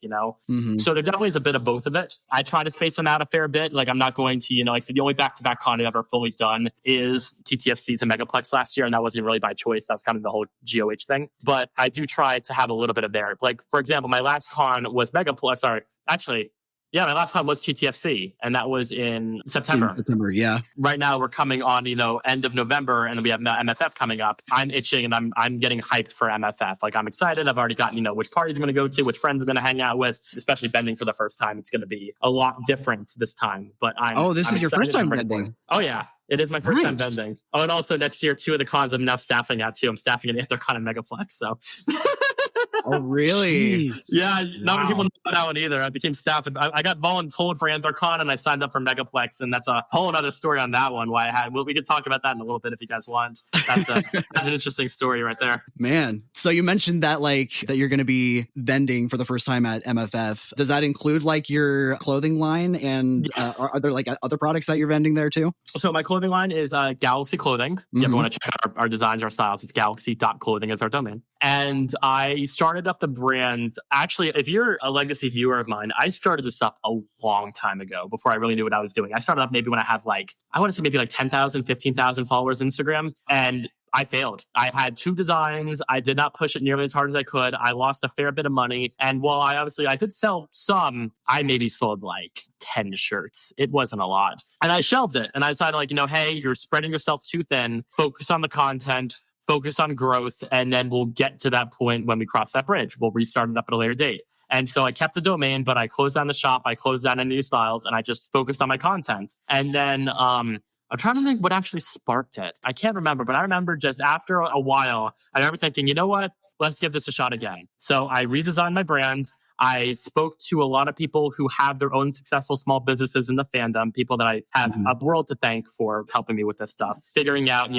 So there definitely is a bit of both of it. I try to space them out a fair bit. I'm not going to, the only back-to-back con I've ever fully done is TTFC to Megaplex last year, and that wasn't really by choice. That's kind of the whole GOH thing. But I do try to have a little bit of there. For example, my last con was Megaplex. Sorry, actually, yeah, my last con was TTFC, and that was in September. Yeah. Right now, we're coming on, end of November, and we have MFF coming up. I'm itching, and I'm getting hyped for MFF. I'm excited. I've already got, which parties I'm going to go to, which friends I'm going to hang out with, especially bending for the first time. It's going to be a lot different this time. But this is your first time bending? Oh, yeah. It is my first time bending. Oh, and also next year, 2 of the cons I'm now staffing at too. I'm staffing at Anthrocon and Megaplex. So. Oh, really? Jeez. Yeah, not many people know that one either. I became staff. I got voluntold for Anthrocon and I signed up for Megaplex, and that's a whole other story on that one. We could talk about that in a little bit if you guys want. That's an interesting story right there. Man, so you mentioned that that you're going to be vending for the first time at MFF. Does that include your clothing line, and Yes. Are there other products that you're vending there too? So my clothing line is Galaxy Clothing. If you ever want to check out our designs, our styles, it's galaxy.clothing is our domain. And I started up the brand. Actually, if you're a legacy viewer of mine, I started this up a long time ago before I really knew what I was doing. I started up maybe when I had I want to say maybe 10,000, 15,000 followers on Instagram. And I failed. I had 2 designs. I did not push it nearly as hard as I could. I lost a fair bit of money. And while I did sell some, I maybe sold like 10 shirts. It wasn't a lot. And I shelved it. And I decided like, hey, you're spreading yourself too thin. Focus on the content. Focus on growth. And then we'll get to that point when we cross that bridge. We'll restart it up at a later date. And so I kept the domain, but I closed down the shop. I closed down any new styles, and I just focused on my content. And then I'm trying to think what actually sparked it. I can't remember, but I remember just after a while, I remember thinking, you know what? Let's give this a shot again. So I redesigned my brand. I spoke to a lot of people who have their own successful small businesses in the fandom, people that I have a world to thank for helping me with this stuff, figuring out,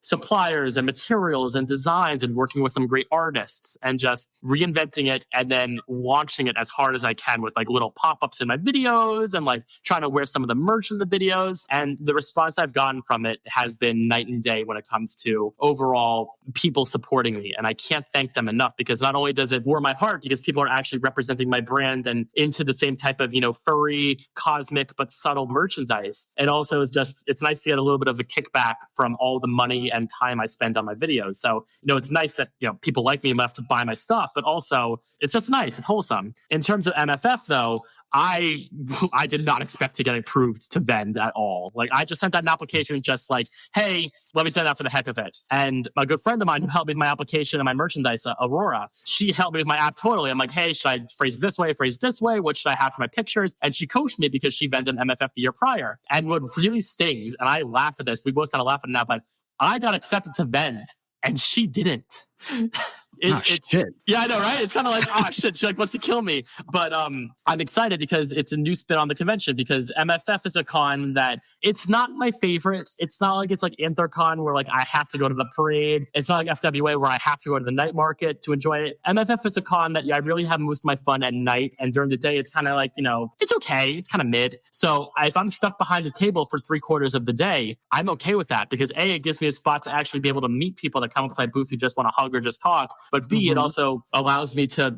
suppliers and materials and designs and working with some great artists and just reinventing it and then launching it as hard as I can with like little pop-ups in my videos and like trying to wear some of the merch in the videos. And the response I've gotten from it has been night and day when it comes to overall people supporting me. And I can't thank them enough because not only does it warm my heart because people are actually representing my brand and into the same type of, furry, cosmic, but subtle merchandise. It also is it's nice to get a little bit of a kickback from all the money and time I spend on my videos. So, it's nice that, people like me enough to buy my stuff, but also it's just nice. It's wholesome. In terms of MFF though, I did not expect to get approved to vend at all. Like I just sent out an application just like, hey, let me send that for the heck of it. And a good friend of mine who helped me with my application and my merchandise, Aurora, she helped me with my app totally. I'm like, hey, should I phrase this way? What should I have for my pictures? And she coached me because she vended an MFF the year prior. And what really stings, and I laugh at this, we both kind of laugh at it now, but I got accepted to vend and she didn't. Shit. Yeah, I know, right? It's kind of like, shit, she like wants to kill me. But I'm excited because it's a new spin on the convention because MFF is a con that it's not my favorite. It's not like it's like Anthrocon where like I have to go to the parade. It's not like FWA where I have to go to the night market to enjoy it. MFF is a con that I really have most of my fun at night. And during the day, it's kind of like, it's okay. It's kind of mid. So if I'm stuck behind the table for 3/4 of the day, I'm okay with that because A, it gives me a spot to actually be able to meet people that come up to my booth who just want to hug or just talk. But B, it also allows me to,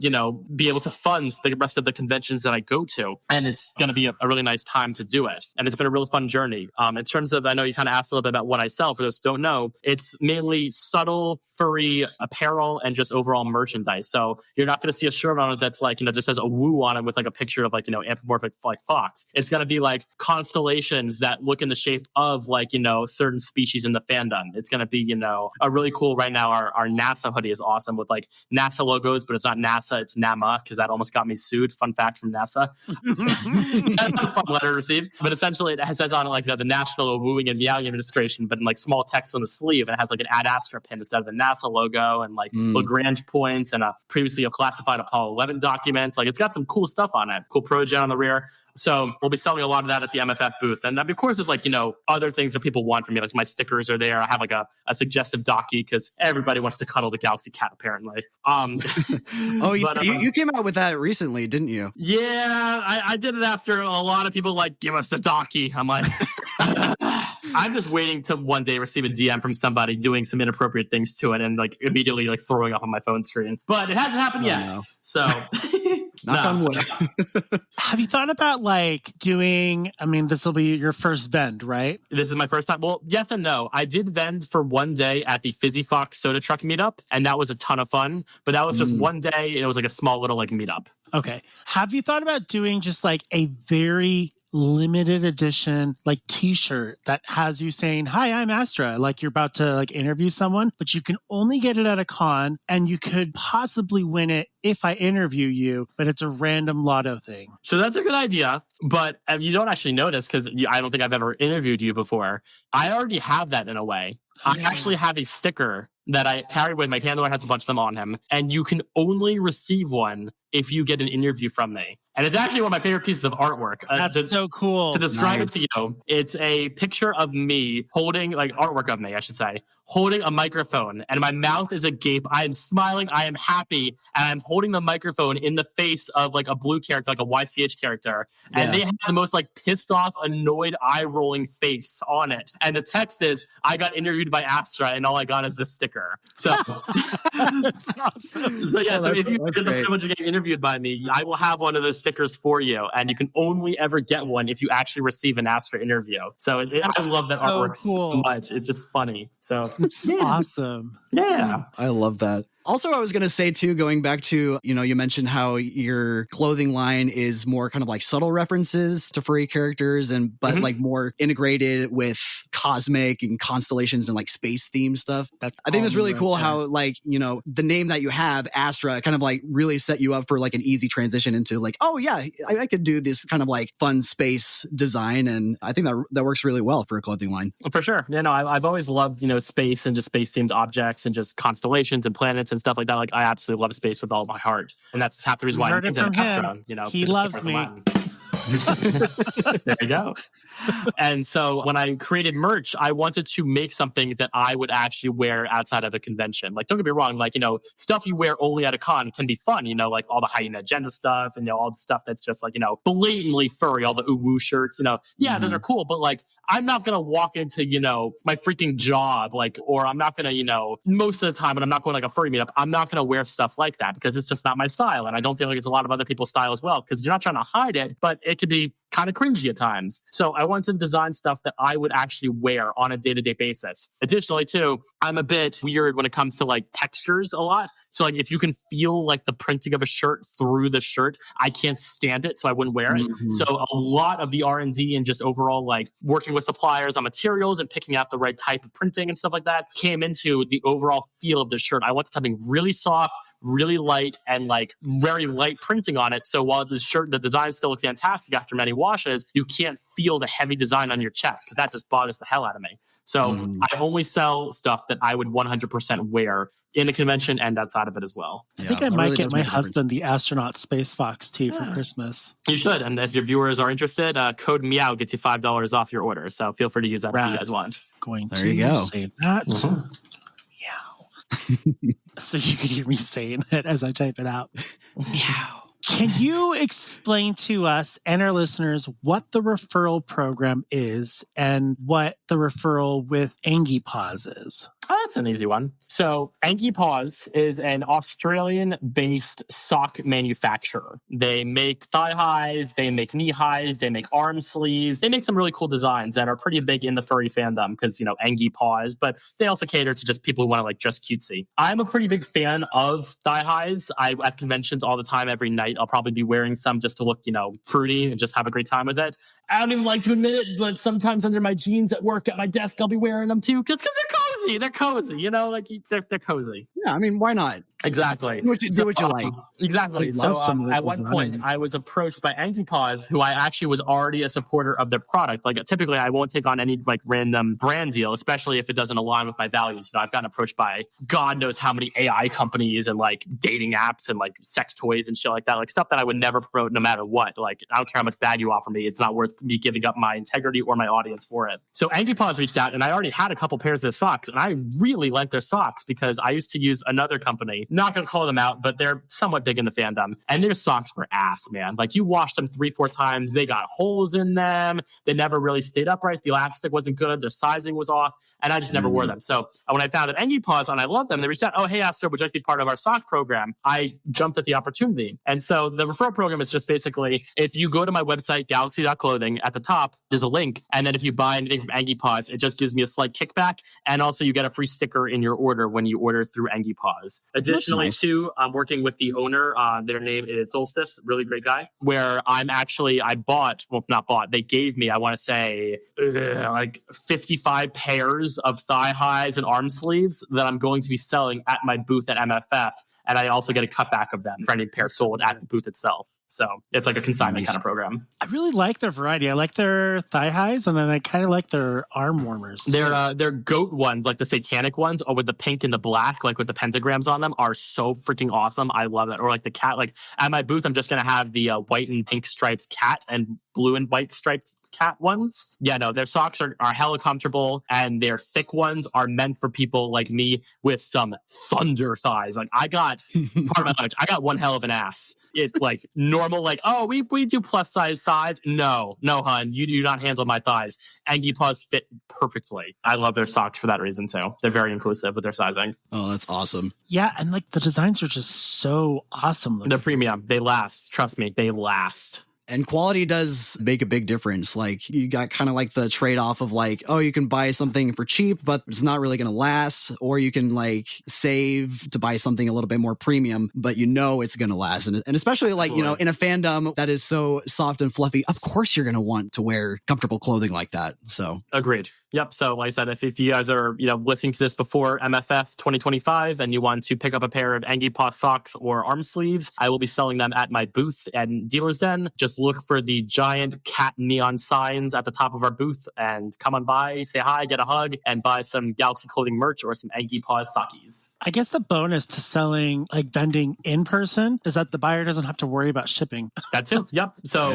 be able to fund the rest of the conventions that I go to. And it's going to be a really nice time to do it. And it's been a really fun journey. In terms of, I know you kind of asked a little bit about what I sell. For those who don't know, it's mainly subtle, furry apparel and just overall merchandise. So you're not going to see a shirt on it that's like, just says a woo on it with like a picture of like, anthropomorphic like fox. It's going to be like constellations that look in the shape of like, certain species in the fandom. It's going to be, a really cool right now. Our NASA hoodie is awesome with like NASA logos, but it's not NASA, it's NAMA, because that almost got me sued. Fun fact from NASA. That's a fun letter to receive. But essentially it says on it like the National Wooing and Meowing Administration, but in like small text on the sleeve, and it has like an Ad Astra pin instead of the NASA logo and like Lagrange points and previously a classified Apollo 11 document. Like it's got some cool stuff on it. Cool progen on the rear. So we'll be selling a lot of that at the MFF booth. And of course, there's like, other things that people want from me. Like my stickers are there. I have like a suggestive docky because everybody wants to cuddle the Galaxy Cat, apparently. You came out with that recently, didn't you? Yeah, I did it after a lot of people like, give us the docky. I'm like, I'm just waiting to one day receive a DM from somebody doing some inappropriate things to it and like immediately like throwing up on my phone screen. But it hasn't happened yet. No. So... Knock on wood. Have you thought about like doing, this will be your first vend, right? This is my first time. Well, yes and no. I did vend for one day at the Fizzy Fox Soda Truck meetup, and that was a ton of fun. But that was just one day, and it was like a small little like meetup. Okay. Have you thought about doing just like a very limited edition like t-shirt that has you saying, hi, I'm Astra, like you're about to like interview someone, but you can only get it at a con and you could possibly win it if I interview you, but it's a random lotto thing. So that's a good idea, but you don't actually know this because I don't think I've ever interviewed you before. I already have that in a way. I actually have a sticker that I carry with my handler, has a bunch of them on him, and you can only receive one if you get an interview from me. And it's actually one of my favorite pieces of artwork. That's so cool. To describe it to you, it's a picture of me holding, like artwork of me, I should say, holding a microphone, and my mouth is agape. I am smiling, I am happy, and I'm holding the microphone in the face of like a blue character, like a YCH character. And they have the most like pissed off, annoyed, eye-rolling face on it. And the text is, I got interviewed by Astra, and all I got is this sticker. So, that's awesome. So if you get the privilege of getting interviewed interviewed by me, I will have one of those stickers for you. And you can only ever get one if you actually receive an Astra interview. So I love that artwork so much. It's just funny. So it's awesome. Yeah. I love that. Also, I was going to say, too, going back to, you mentioned how your clothing line is more kind of like subtle references to furry characters, but like more integrated with cosmic and constellations and like space themed stuff. I think that's really cool how like, the name that you have, Astra, kind of like really set you up for like an easy transition into like, oh, yeah, I could do this kind of like fun space design. And I think that works really well for a clothing line. For sure. I've always loved, space and just space themed objects and just constellations and planets and stuff like that. Like I absolutely love space with all my heart, and that's half the reason why I'm into Astra. He loves me. There you go. And so when I created merch, I wanted to make something that I would actually wear outside of a convention. Like, don't get me wrong, like, stuff you wear only at a con can be fun, like all the hyena agenda stuff and all the stuff that's just like, blatantly furry, all the ooh-woo shirts, those are cool, but like, I'm not going to walk into, my freaking job, like, or I'm not going to, most of the time when I'm not going like a furry meetup, I'm not going to wear stuff like that because it's just not my style. And I don't feel like it's a lot of other people's style as well, because you're not trying to hide it, but it could be kind of cringy at times. So I wanted to design stuff that I would actually wear on a day-to-day basis. Additionally, too, I'm a bit weird when it comes to like textures a lot. So like if you can feel like the printing of a shirt through the shirt, I can't stand it, so I wouldn't wear it. So a lot of the R&D and just overall like working with suppliers on materials and picking out the right type of printing and stuff like that came into the overall feel of the shirt. I wanted something really soft, really light, and like very light printing on it. So while the design still looks fantastic after many washes, you can't feel the heavy design on your chest because that just bothers the hell out of me. So I only sell stuff that I would 100% wear in a convention and outside of it as well. I think I might get my husband the astronaut space fox tee for Christmas. You should. And if your viewers are interested, code MEOW gets you $5 off your order. So feel free to use that if you guys want. Going there you go. Say that. Meow. So you can hear me saying it as I type it out. Meow. Can you explain to us and our listeners what the referral program is and what the referral with Angie Paws is? Oh, that's an easy one. So Angie Paws is an Australian-based sock manufacturer. They make thigh highs, they make knee highs, they make arm sleeves. They make some really cool designs that are pretty big in the furry fandom because, Angie Paws, but they also cater to just people who want to like just cutesy. I'm a pretty big fan of thigh highs. At conventions all the time, every night, I'll probably be wearing some just to look, fruity and just have a great time with it. I don't even like to admit it, but sometimes under my jeans at work at my desk, I'll be wearing them too, just because they're cozy. They're cozy, they're cozy. Yeah, I mean, why not? Exactly. Do what you like. Exactly. So at one point, I was approached by Angie Paws, who I actually was already a supporter of their product. Like typically, I won't take on any like random brand deal, especially if it doesn't align with my values. I've gotten approached by God knows how many AI companies and like dating apps and like sex toys and shit like that, like stuff that I would never promote no matter what. Like I don't care how much bad you offer me; it's not worth me giving up my integrity or my audience for it. So Angie Paws reached out, and I already had a couple pairs of socks, and I really like their socks because I used to use another company. Not going to call them out, but they're somewhat big in the fandom. And their socks were ass, man. Like you washed them 3-4 times. They got holes in them. They never really stayed upright. The elastic wasn't good. Their sizing was off. And I just never wore them. So when I found that Angie Paws and I love them, they reached out, oh, hey, Astra, would you like to be part of our sock program? I jumped at the opportunity. And so the referral program is just basically, if you go to my website, galaxy.clothing, at the top, there's a link. And then if you buy anything from Angie Paws, it just gives me a slight kickback. And also you get a free sticker in your order when you order through Angie Paws. Additionally, too, I'm working with the owner. Their name is Solstice, really great guy, where they gave me, I want to say, like 55 pairs of thigh highs and arm sleeves that I'm going to be selling at my booth at MFF. And I also get a cutback of them for any pair sold at the booth itself. So it's like a consignment kind of program. I really like their variety. I like their thigh highs, and then I kind of like their arm warmers. Their goat ones, like the satanic ones, or with the pink and the black, like with the pentagrams on them, are so freaking awesome. I love it. Or like the cat, like at my booth, I'm just going to have the white and pink stripes cat and blue and white striped cat ones. Yeah, no, their socks are hella comfortable, and their thick ones are meant for people like me with some thunder thighs. Like I got part of my lunch. I got one hell of an ass. It like normal, like, oh, we do plus size thighs. No, hun, you do not handle my thighs. Angie Paws fit perfectly. I love their socks for that reason too. They're very inclusive with their sizing. Oh, that's awesome. Yeah, and like the designs are just so awesome looking. They're premium. They last. Trust me, they last. And quality does make a big difference. Like you got kind of like the trade-off of like, oh, you can buy something for cheap, but it's not really going to last. Or you can like save to buy something a little bit more premium, but you know it's going to last. And especially like, you know, in a fandom that is so soft and fluffy, of course you're going to want to wear comfortable clothing like that. So agreed. Yep. So like I said, if you guys are, listening to this before MFF 2025 and you want to pick up a pair of Angie Paw socks or arm sleeves, I will be selling them at my booth at Dealer's Den. Just look for the giant cat neon signs at the top of our booth and come on by, say hi, get a hug, and buy some Galaxy Clothing merch or some Angie Paw sockies. I guess the bonus to selling, like vending in person, is that the buyer doesn't have to worry about shipping. That too. Yep. So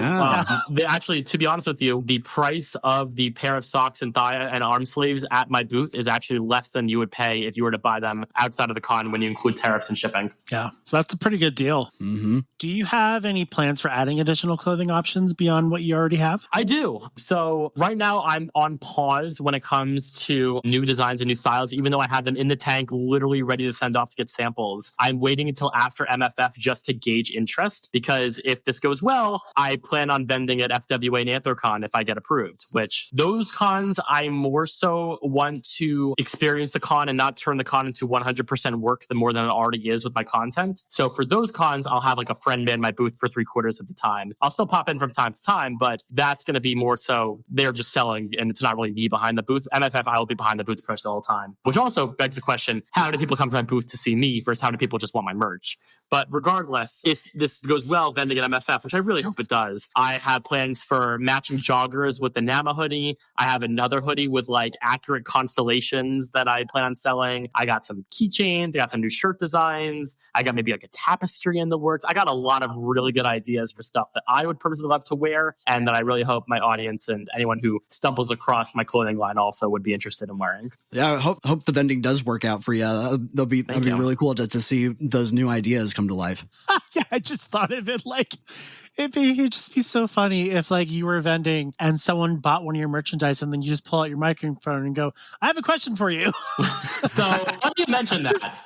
they actually, to be honest with you, the price of the pair of socks and thigh and arm sleeves at my booth is actually less than you would pay if you were to buy them outside of the con when you include tariffs and shipping. Yeah, so that's a pretty good deal. Mm-hmm. Do you have any plans for adding additional clothing options beyond what you already have? I do. So right now I'm on pause when it comes to new designs and new styles, even though I have them in the tank, literally ready to send off to get samples. I'm waiting until after MFF just to gauge interest, because if this goes well, I plan on vending at FWA and AntlerCon if I get approved, which those cons I more so want to experience the con and not turn the con into 100% work the more than it already is with my content. So for those cons, I'll have like a friend man my booth for 3/4 of the time. I'll still pop in from time to time, but that's going to be more so they're just selling and it's not really me behind the booth. MFF, I will be behind the booth first the whole time, which also begs the question, how do people come to my booth to see me versus how do people just want my merch? But regardless, if this goes well, vending at MFF, which I really hope it does, I have plans for matching joggers with the Nama hoodie. I have another hoodie with like accurate constellations that I plan on selling. I got some keychains. I got some new shirt designs. I got maybe like a tapestry in the works. I got a lot of really good ideas for stuff that I would personally love to wear and that I really hope my audience and anyone who stumbles across my clothing line also would be interested in wearing. Yeah, I hope the vending does work out for you. That'll be really cool to see those new ideas come to life. Yeah, I just thought of it like it'd just be so funny if like you were vending and someone bought one of your merchandise and then you just pull out your microphone and go, I have a question for you. So let me mention that.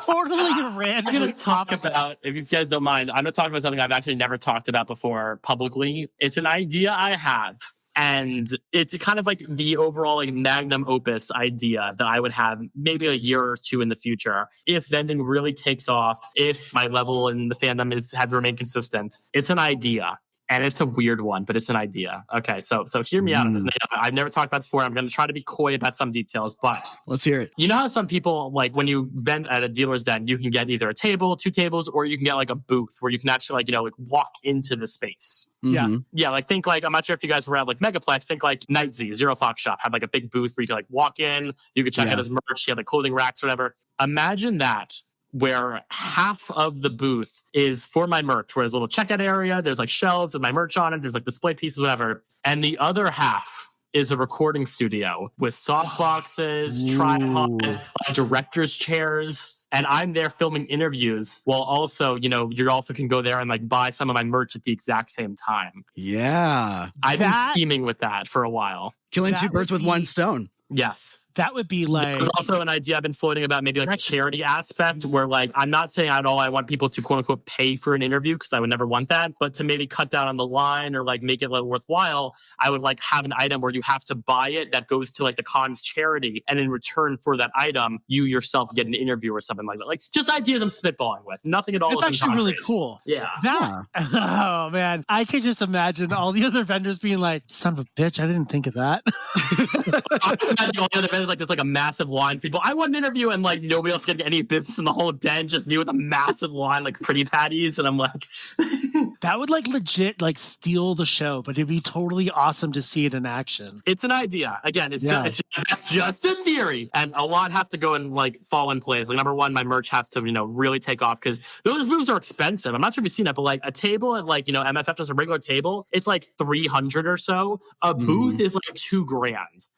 Totally random. I'm going to talk about, if you guys don't mind, I'm going to talk about something I've actually never talked about before publicly. It's an idea I have. And it's kind of like the overall like magnum opus idea that I would have maybe a year or two in the future. If vending really takes off, if my level in the fandom has remained consistent, it's an idea. And it's a weird one, but it's an idea. Okay, so hear me out on this. I've never talked about this before. I'm going to try to be coy about some details, but let's hear it. You know how some people, like when you vend at a dealer's den, you can get either a table, 2 tables, or you can get like a booth where you can actually like walk into the space. Yeah. Yeah, like think like, I'm not sure if you guys were at like Megaplex, think like Night Z, Zero Fox Shop, had like a big booth where you could like walk in, you could check out his merch, he had like clothing racks, whatever. Imagine that, where half of the booth is for my merch, where there's a little checkout area, there's like shelves with my merch on it, there's like display pieces, whatever. And the other half is a recording studio with soft boxes, tripods, like director's chairs. And I'm there filming interviews while also, you also can go there and like buy some of my merch at the exact same time. Yeah. I've been scheming with that for a while. Killing 2 birds with 1 stone. Yes. That would be like... There's also an idea I've been floating about, maybe like a charity aspect where like, I'm not saying at all I want people to quote unquote pay for an interview because I would never want that, but to maybe cut down on the line or like make it a little worthwhile, I would like have an item where you have to buy it that goes to like the con's charity. And in return for that item, you yourself get an interview or something like that. Like just ideas I'm spitballing with. Nothing at all. It's actually really cool. Yeah. Oh man. I could just imagine all the other vendors being like, son of a bitch, I didn't think of that. I just imagine all the other vendors like there's like a massive line of people. I want an interview and like nobody else getting any business in the whole den, just me with a massive line like pretty patties, and I'm like That would like legit like steal the show, but it'd be totally awesome to see it in action. It's an idea. Again, that's just a theory, and a lot has to go and like fall in place. Like number one, my merch has to really take off because those booths are expensive. I'm not sure if you've seen it, but like a table at like MFF, just a regular table, it's like 300 or so. A booth is like $2,000.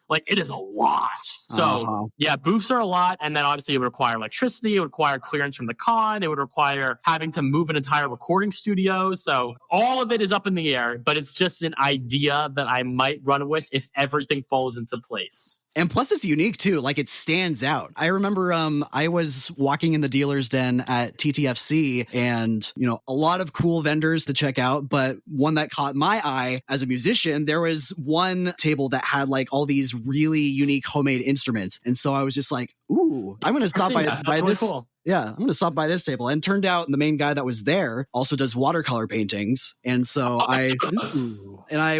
Like it is a lot. So yeah, booths are a lot, and then obviously it would require electricity. It would require clearance from the con. It would require having to move an entire recording studio. So all of it is up in the air, but it's just an idea that I might run with if everything falls into place. And plus it's unique too, like it stands out. I remember I was walking in the dealer's den at TTFC and, a lot of cool vendors to check out, but one that caught my eye as a musician, there was one table that had like all these really unique homemade instruments. And so I was just like, ooh, I'm going to stop by really this. Cool. Yeah, I'm going to stop by this table. And turned out the main guy that was there also does watercolor paintings. And so I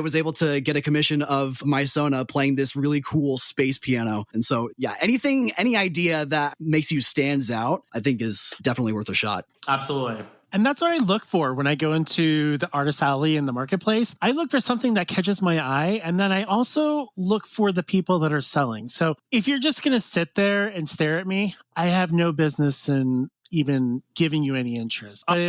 was able to get a commission of my Sona playing this really cool space piano. And so, yeah, any idea that makes you stands out, I think is definitely worth a shot. Absolutely. And that's what I look for when I go into the artist alley in the marketplace. I look for something that catches my eye. And then I also look for the people that are selling. So if you're just going to sit there and stare at me, I have no business in even giving you any interest. But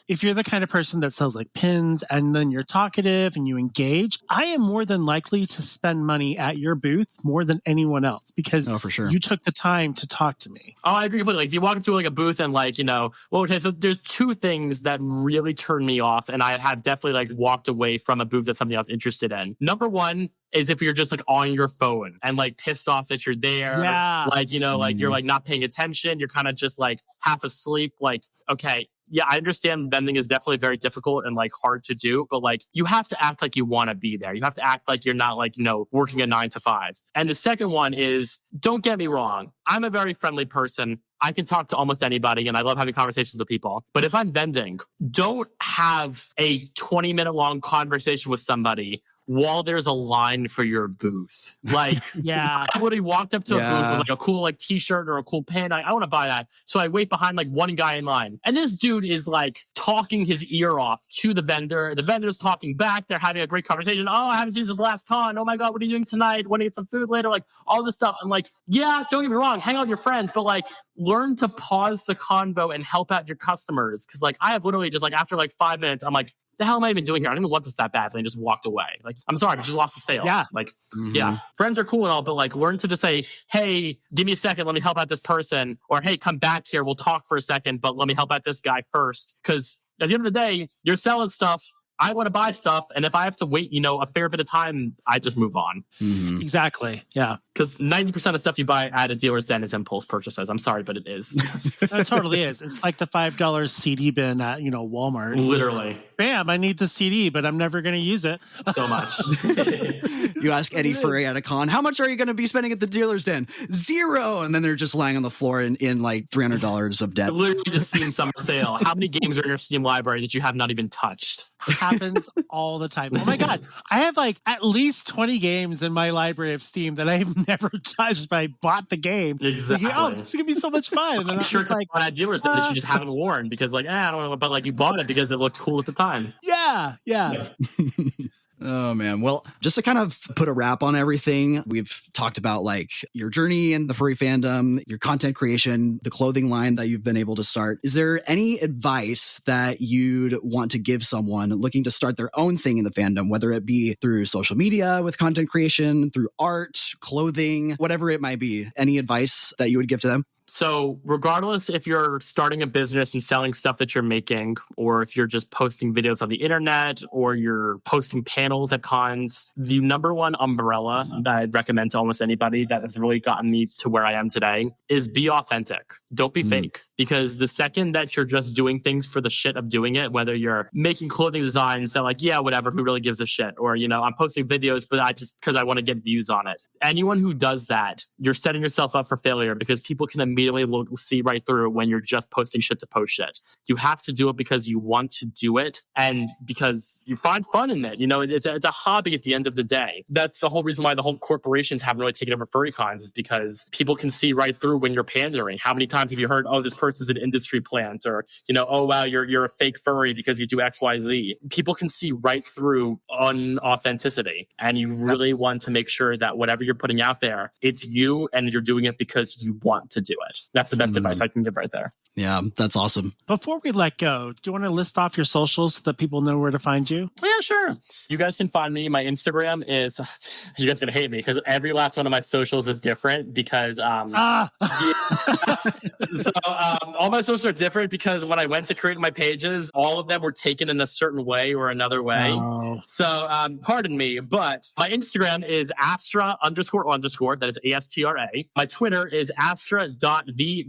if you're the kind of person that sells like pins and then you're talkative and you engage, I am more than likely to spend money at your booth more than anyone else because for sure. You took the time to talk to me. Oh, I agree completely. Like if you walk into like a booth and like, okay, so there's two things that really turn me off, and I have definitely like walked away from a booth that's something I was interested in. Number one is if you're just like on your phone and like pissed off that you're there. Yeah. Like, like you're like not paying attention. You're kind of just like half asleep. Like, okay, yeah, I understand vending is definitely very difficult and like hard to do, but like you have to act like you want to be there. You have to act like you're not like, working a 9 to 5. And the second one is, don't get me wrong, I'm a very friendly person. I can talk to almost anybody and I love having conversations with people. But if I'm vending, don't have a 20-minute long conversation with somebody while there's a line for your booth. Like, yeah, I literally walked up to a booth with like a cool like t-shirt or a cool pin. I want to buy that. So I wait behind like one guy in line. And this dude is like talking his ear off to the vendor. The vendor's talking back. They're having a great conversation. Oh, I haven't seen this last con. Oh my God, what are you doing tonight? Want to get some food later? Like all this stuff. I'm like, yeah, don't get me wrong. Hang out with your friends, but like learn to pause the convo and help out your customers. Cause like I have literally just like after like 5 minutes, I'm like, the hell am I even doing here? I don't even want this that badly, and just walked away. Like, I'm sorry, but you lost the sale. Yeah. Like, yeah. Friends are cool and all, but like learn to just say, hey, give me a second, let me help out this person. Or hey, come back here, we'll talk for a second, but let me help out this guy first. Because at the end of the day, you're selling stuff. I want to buy stuff. And if I have to wait, a fair bit of time, I just move on. Mm-hmm. Exactly. Yeah. Because 90% of stuff you buy at a dealer's den is impulse purchases. I'm sorry, but it is. It totally is. It's like the $5 CD bin at, Walmart. Literally. Bam, I need the CD, but I'm never going to use it. So much. You ask Eddie Furry at a con, how much are you going to be spending at the dealer's den? 0. And then they're just lying on the floor in like $300 of debt. Literally the Steam summer sale. How many games are in your Steam library that you have not even touched? Happens all the time. Oh my God. I have like at least 20 games in my library of Steam that I've never touched, but I bought the game. Exactly. Thinking, oh, this is going to be so much fun. And then I'm sure it's like, that dealers that you just haven't worn because like, I don't know, but like you bought it because it looked cool at the time. Yeah. Oh man. Well, just to kind of put a wrap on everything, we've talked about like your journey in the furry fandom, your content creation, the clothing line that you've been able to start. Is there any advice that you'd want to give someone looking to start their own thing in the fandom, whether it be through social media with content creation, through art, clothing, whatever it might be? Any advice that you would give to them? So regardless if you're starting a business and selling stuff that you're making, or if you're just posting videos on the internet, or you're posting panels at cons, the number one umbrella that I'd recommend to almost anybody that has really gotten me to where I am today is be authentic. Don't be fake. Because the second that you're just doing things for the shit of doing it, whether you're making clothing designs that like, yeah, whatever, who really gives a shit? Or, I'm posting videos, but because I want to get views on it. Anyone who does that, you're setting yourself up for failure because people can immediately see right through when you're just posting shit to post shit. You have to do it because you want to do it and because you find fun in it. You know, it's a hobby at the end of the day. That's the whole reason why the whole corporations haven't really taken over furry cons, is because people can see right through when you're pandering. How many times have you heard, oh, this person's an industry plant, or, you know, oh, wow, you're a fake furry because you do XYZ. People can see right through unauthenticity. And you really want to make sure that whatever you're putting out there, it's you and you're doing it because you want to do it. That's the best advice I can give right there. Yeah, that's awesome. Before we let go, do you want to list off your socials so that people know where to find you? Yeah, sure. You guys can find me. My Instagram is, you guys are going to hate me because every last one of my socials is different because, so all my socials are different because when I went to create my pages, all of them were taken in a certain way or another way. Oh. So, pardon me, but my Instagram is Astra __. That is ASTRA. My Twitter is Astra.the.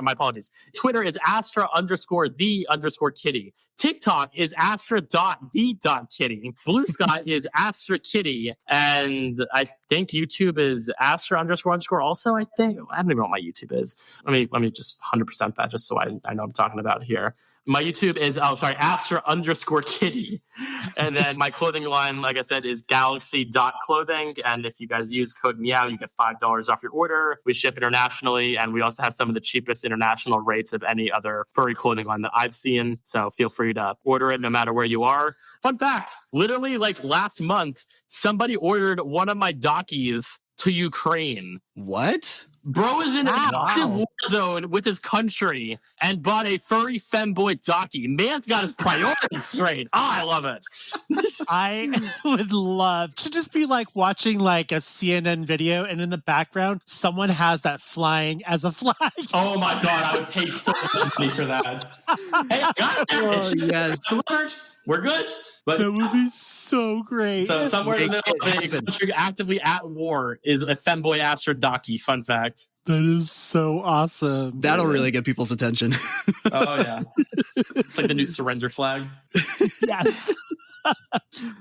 My apologies. Twitter is Astra _the _kitty. TikTok is Astra.the.kitty. Blue Sky is Astra Kitty. And I think YouTube is Astra __. Also, I don't even know what my YouTube is. Let me just 100% that just so I know what I'm talking about here. My YouTube is, Astra _kitty. And then my clothing line, like I said, is galaxy.clothing. And if you guys use code MEOW, you get $5 off your order. We ship internationally. And we also have some of the cheapest international rates of any other furry clothing line that I've seen. So feel free to order it no matter where you are. Fun fact, literally like last month, somebody ordered one of my Dockies to Ukraine. What? Bro is in an active war zone with his country and bought a furry femboy Docky. Man's got his priorities straight. I love it. I would love to just be like watching like a CNN video and in the background, someone has that flying as a flag. Oh my God, I would pay so much money for that. Hey, I got it. Yes. Delivered. We're good. But that would be so great. So somewhere in the middle of a country actively at war is a femboy Astra Docky. Fun fact. That is so awesome. That'll really get people's attention. Oh, yeah. It's like the new surrender flag. Yes.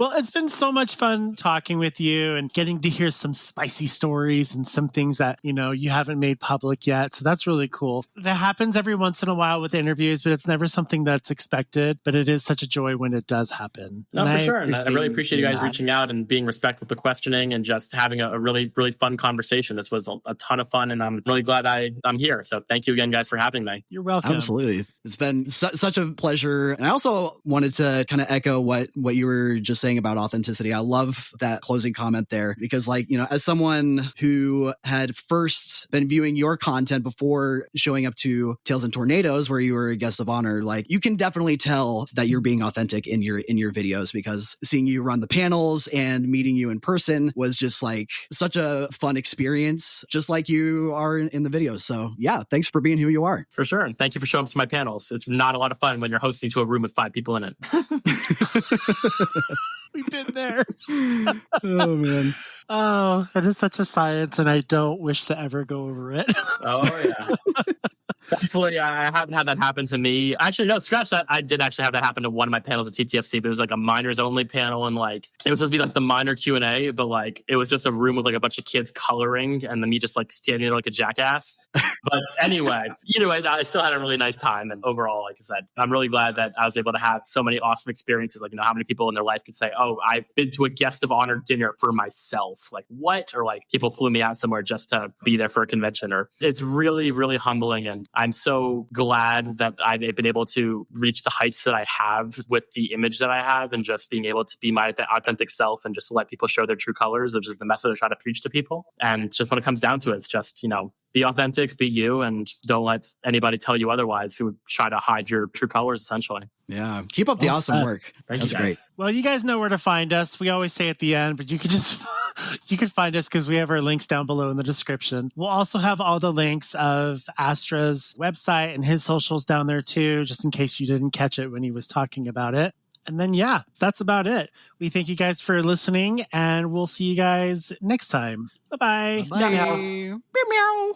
Well, it's been so much fun talking with you and getting to hear some spicy stories and some things that, you know, you haven't made public yet. So that's really cool. That happens every once in a while with interviews, but it's never something that's expected. But it is such a joy when it does happen. No, for sure. And I really appreciate you guys reaching out and being respectful of the questioning and just having a really, really fun conversation. This was a ton of fun, and I'm really glad I'm here. So thank you again, guys, for having me. You're welcome. Absolutely. It's been such a pleasure. And I also wanted to kind of echo what you were just saying about authenticity. I love that closing comment there because, like, you know, as someone who had first been viewing your content before showing up to Tales and Tornadoes, where you were a guest of honor, like, you can definitely tell that you're being authentic in your videos, because seeing you run the panels and meeting you in person was just like such a fun experience, just like you are in the videos. So yeah, thanks for being who you are. For sure. And thank you for showing up to my panels. It's not a lot of fun when you're hosting to a room with 5 people in it. We've been there. Oh, man. Oh, it is such a science, and I don't wish to ever go over it. Oh, yeah. Thankfully, I haven't had that happen to me. Actually, no, scratch that. I did actually have that happen to one of my panels at TTFC, but it was like a minors only panel, and like it was supposed to be like the minor Q&A, but like it was just a room with like a bunch of kids coloring, and then me just like standing there like a jackass. But anyway, either way, I still had a really nice time, and overall, like I said, I'm really glad that I was able to have so many awesome experiences. Like, you know, how many people in their life could say, "Oh, I've been to a guest of honor dinner for myself." Like, what? Or like people flew me out somewhere just to be there for a convention. Or it's really, really humbling, and I'm so glad that I've been able to reach the heights that I have with the image that I have, and just being able to be my authentic self and just let people show their true colors, which is the message I try to preach to people. And just when it comes down to it, it's just, you know, be authentic, be you, and don't let anybody tell you otherwise who would try to hide your true colors, essentially. Yeah. Keep up the awesome work. That's great. Well, you guys know where to find us. We always say at the end, but you can just you can find us because we have our links down below in the description. We'll also have all the links of Astra's website and his socials down there too, just in case you didn't catch it when he was talking about it. And then, yeah, that's about it. We thank you guys for listening, and we'll see you guys next time. Bye-bye. Bye. Meow, meow.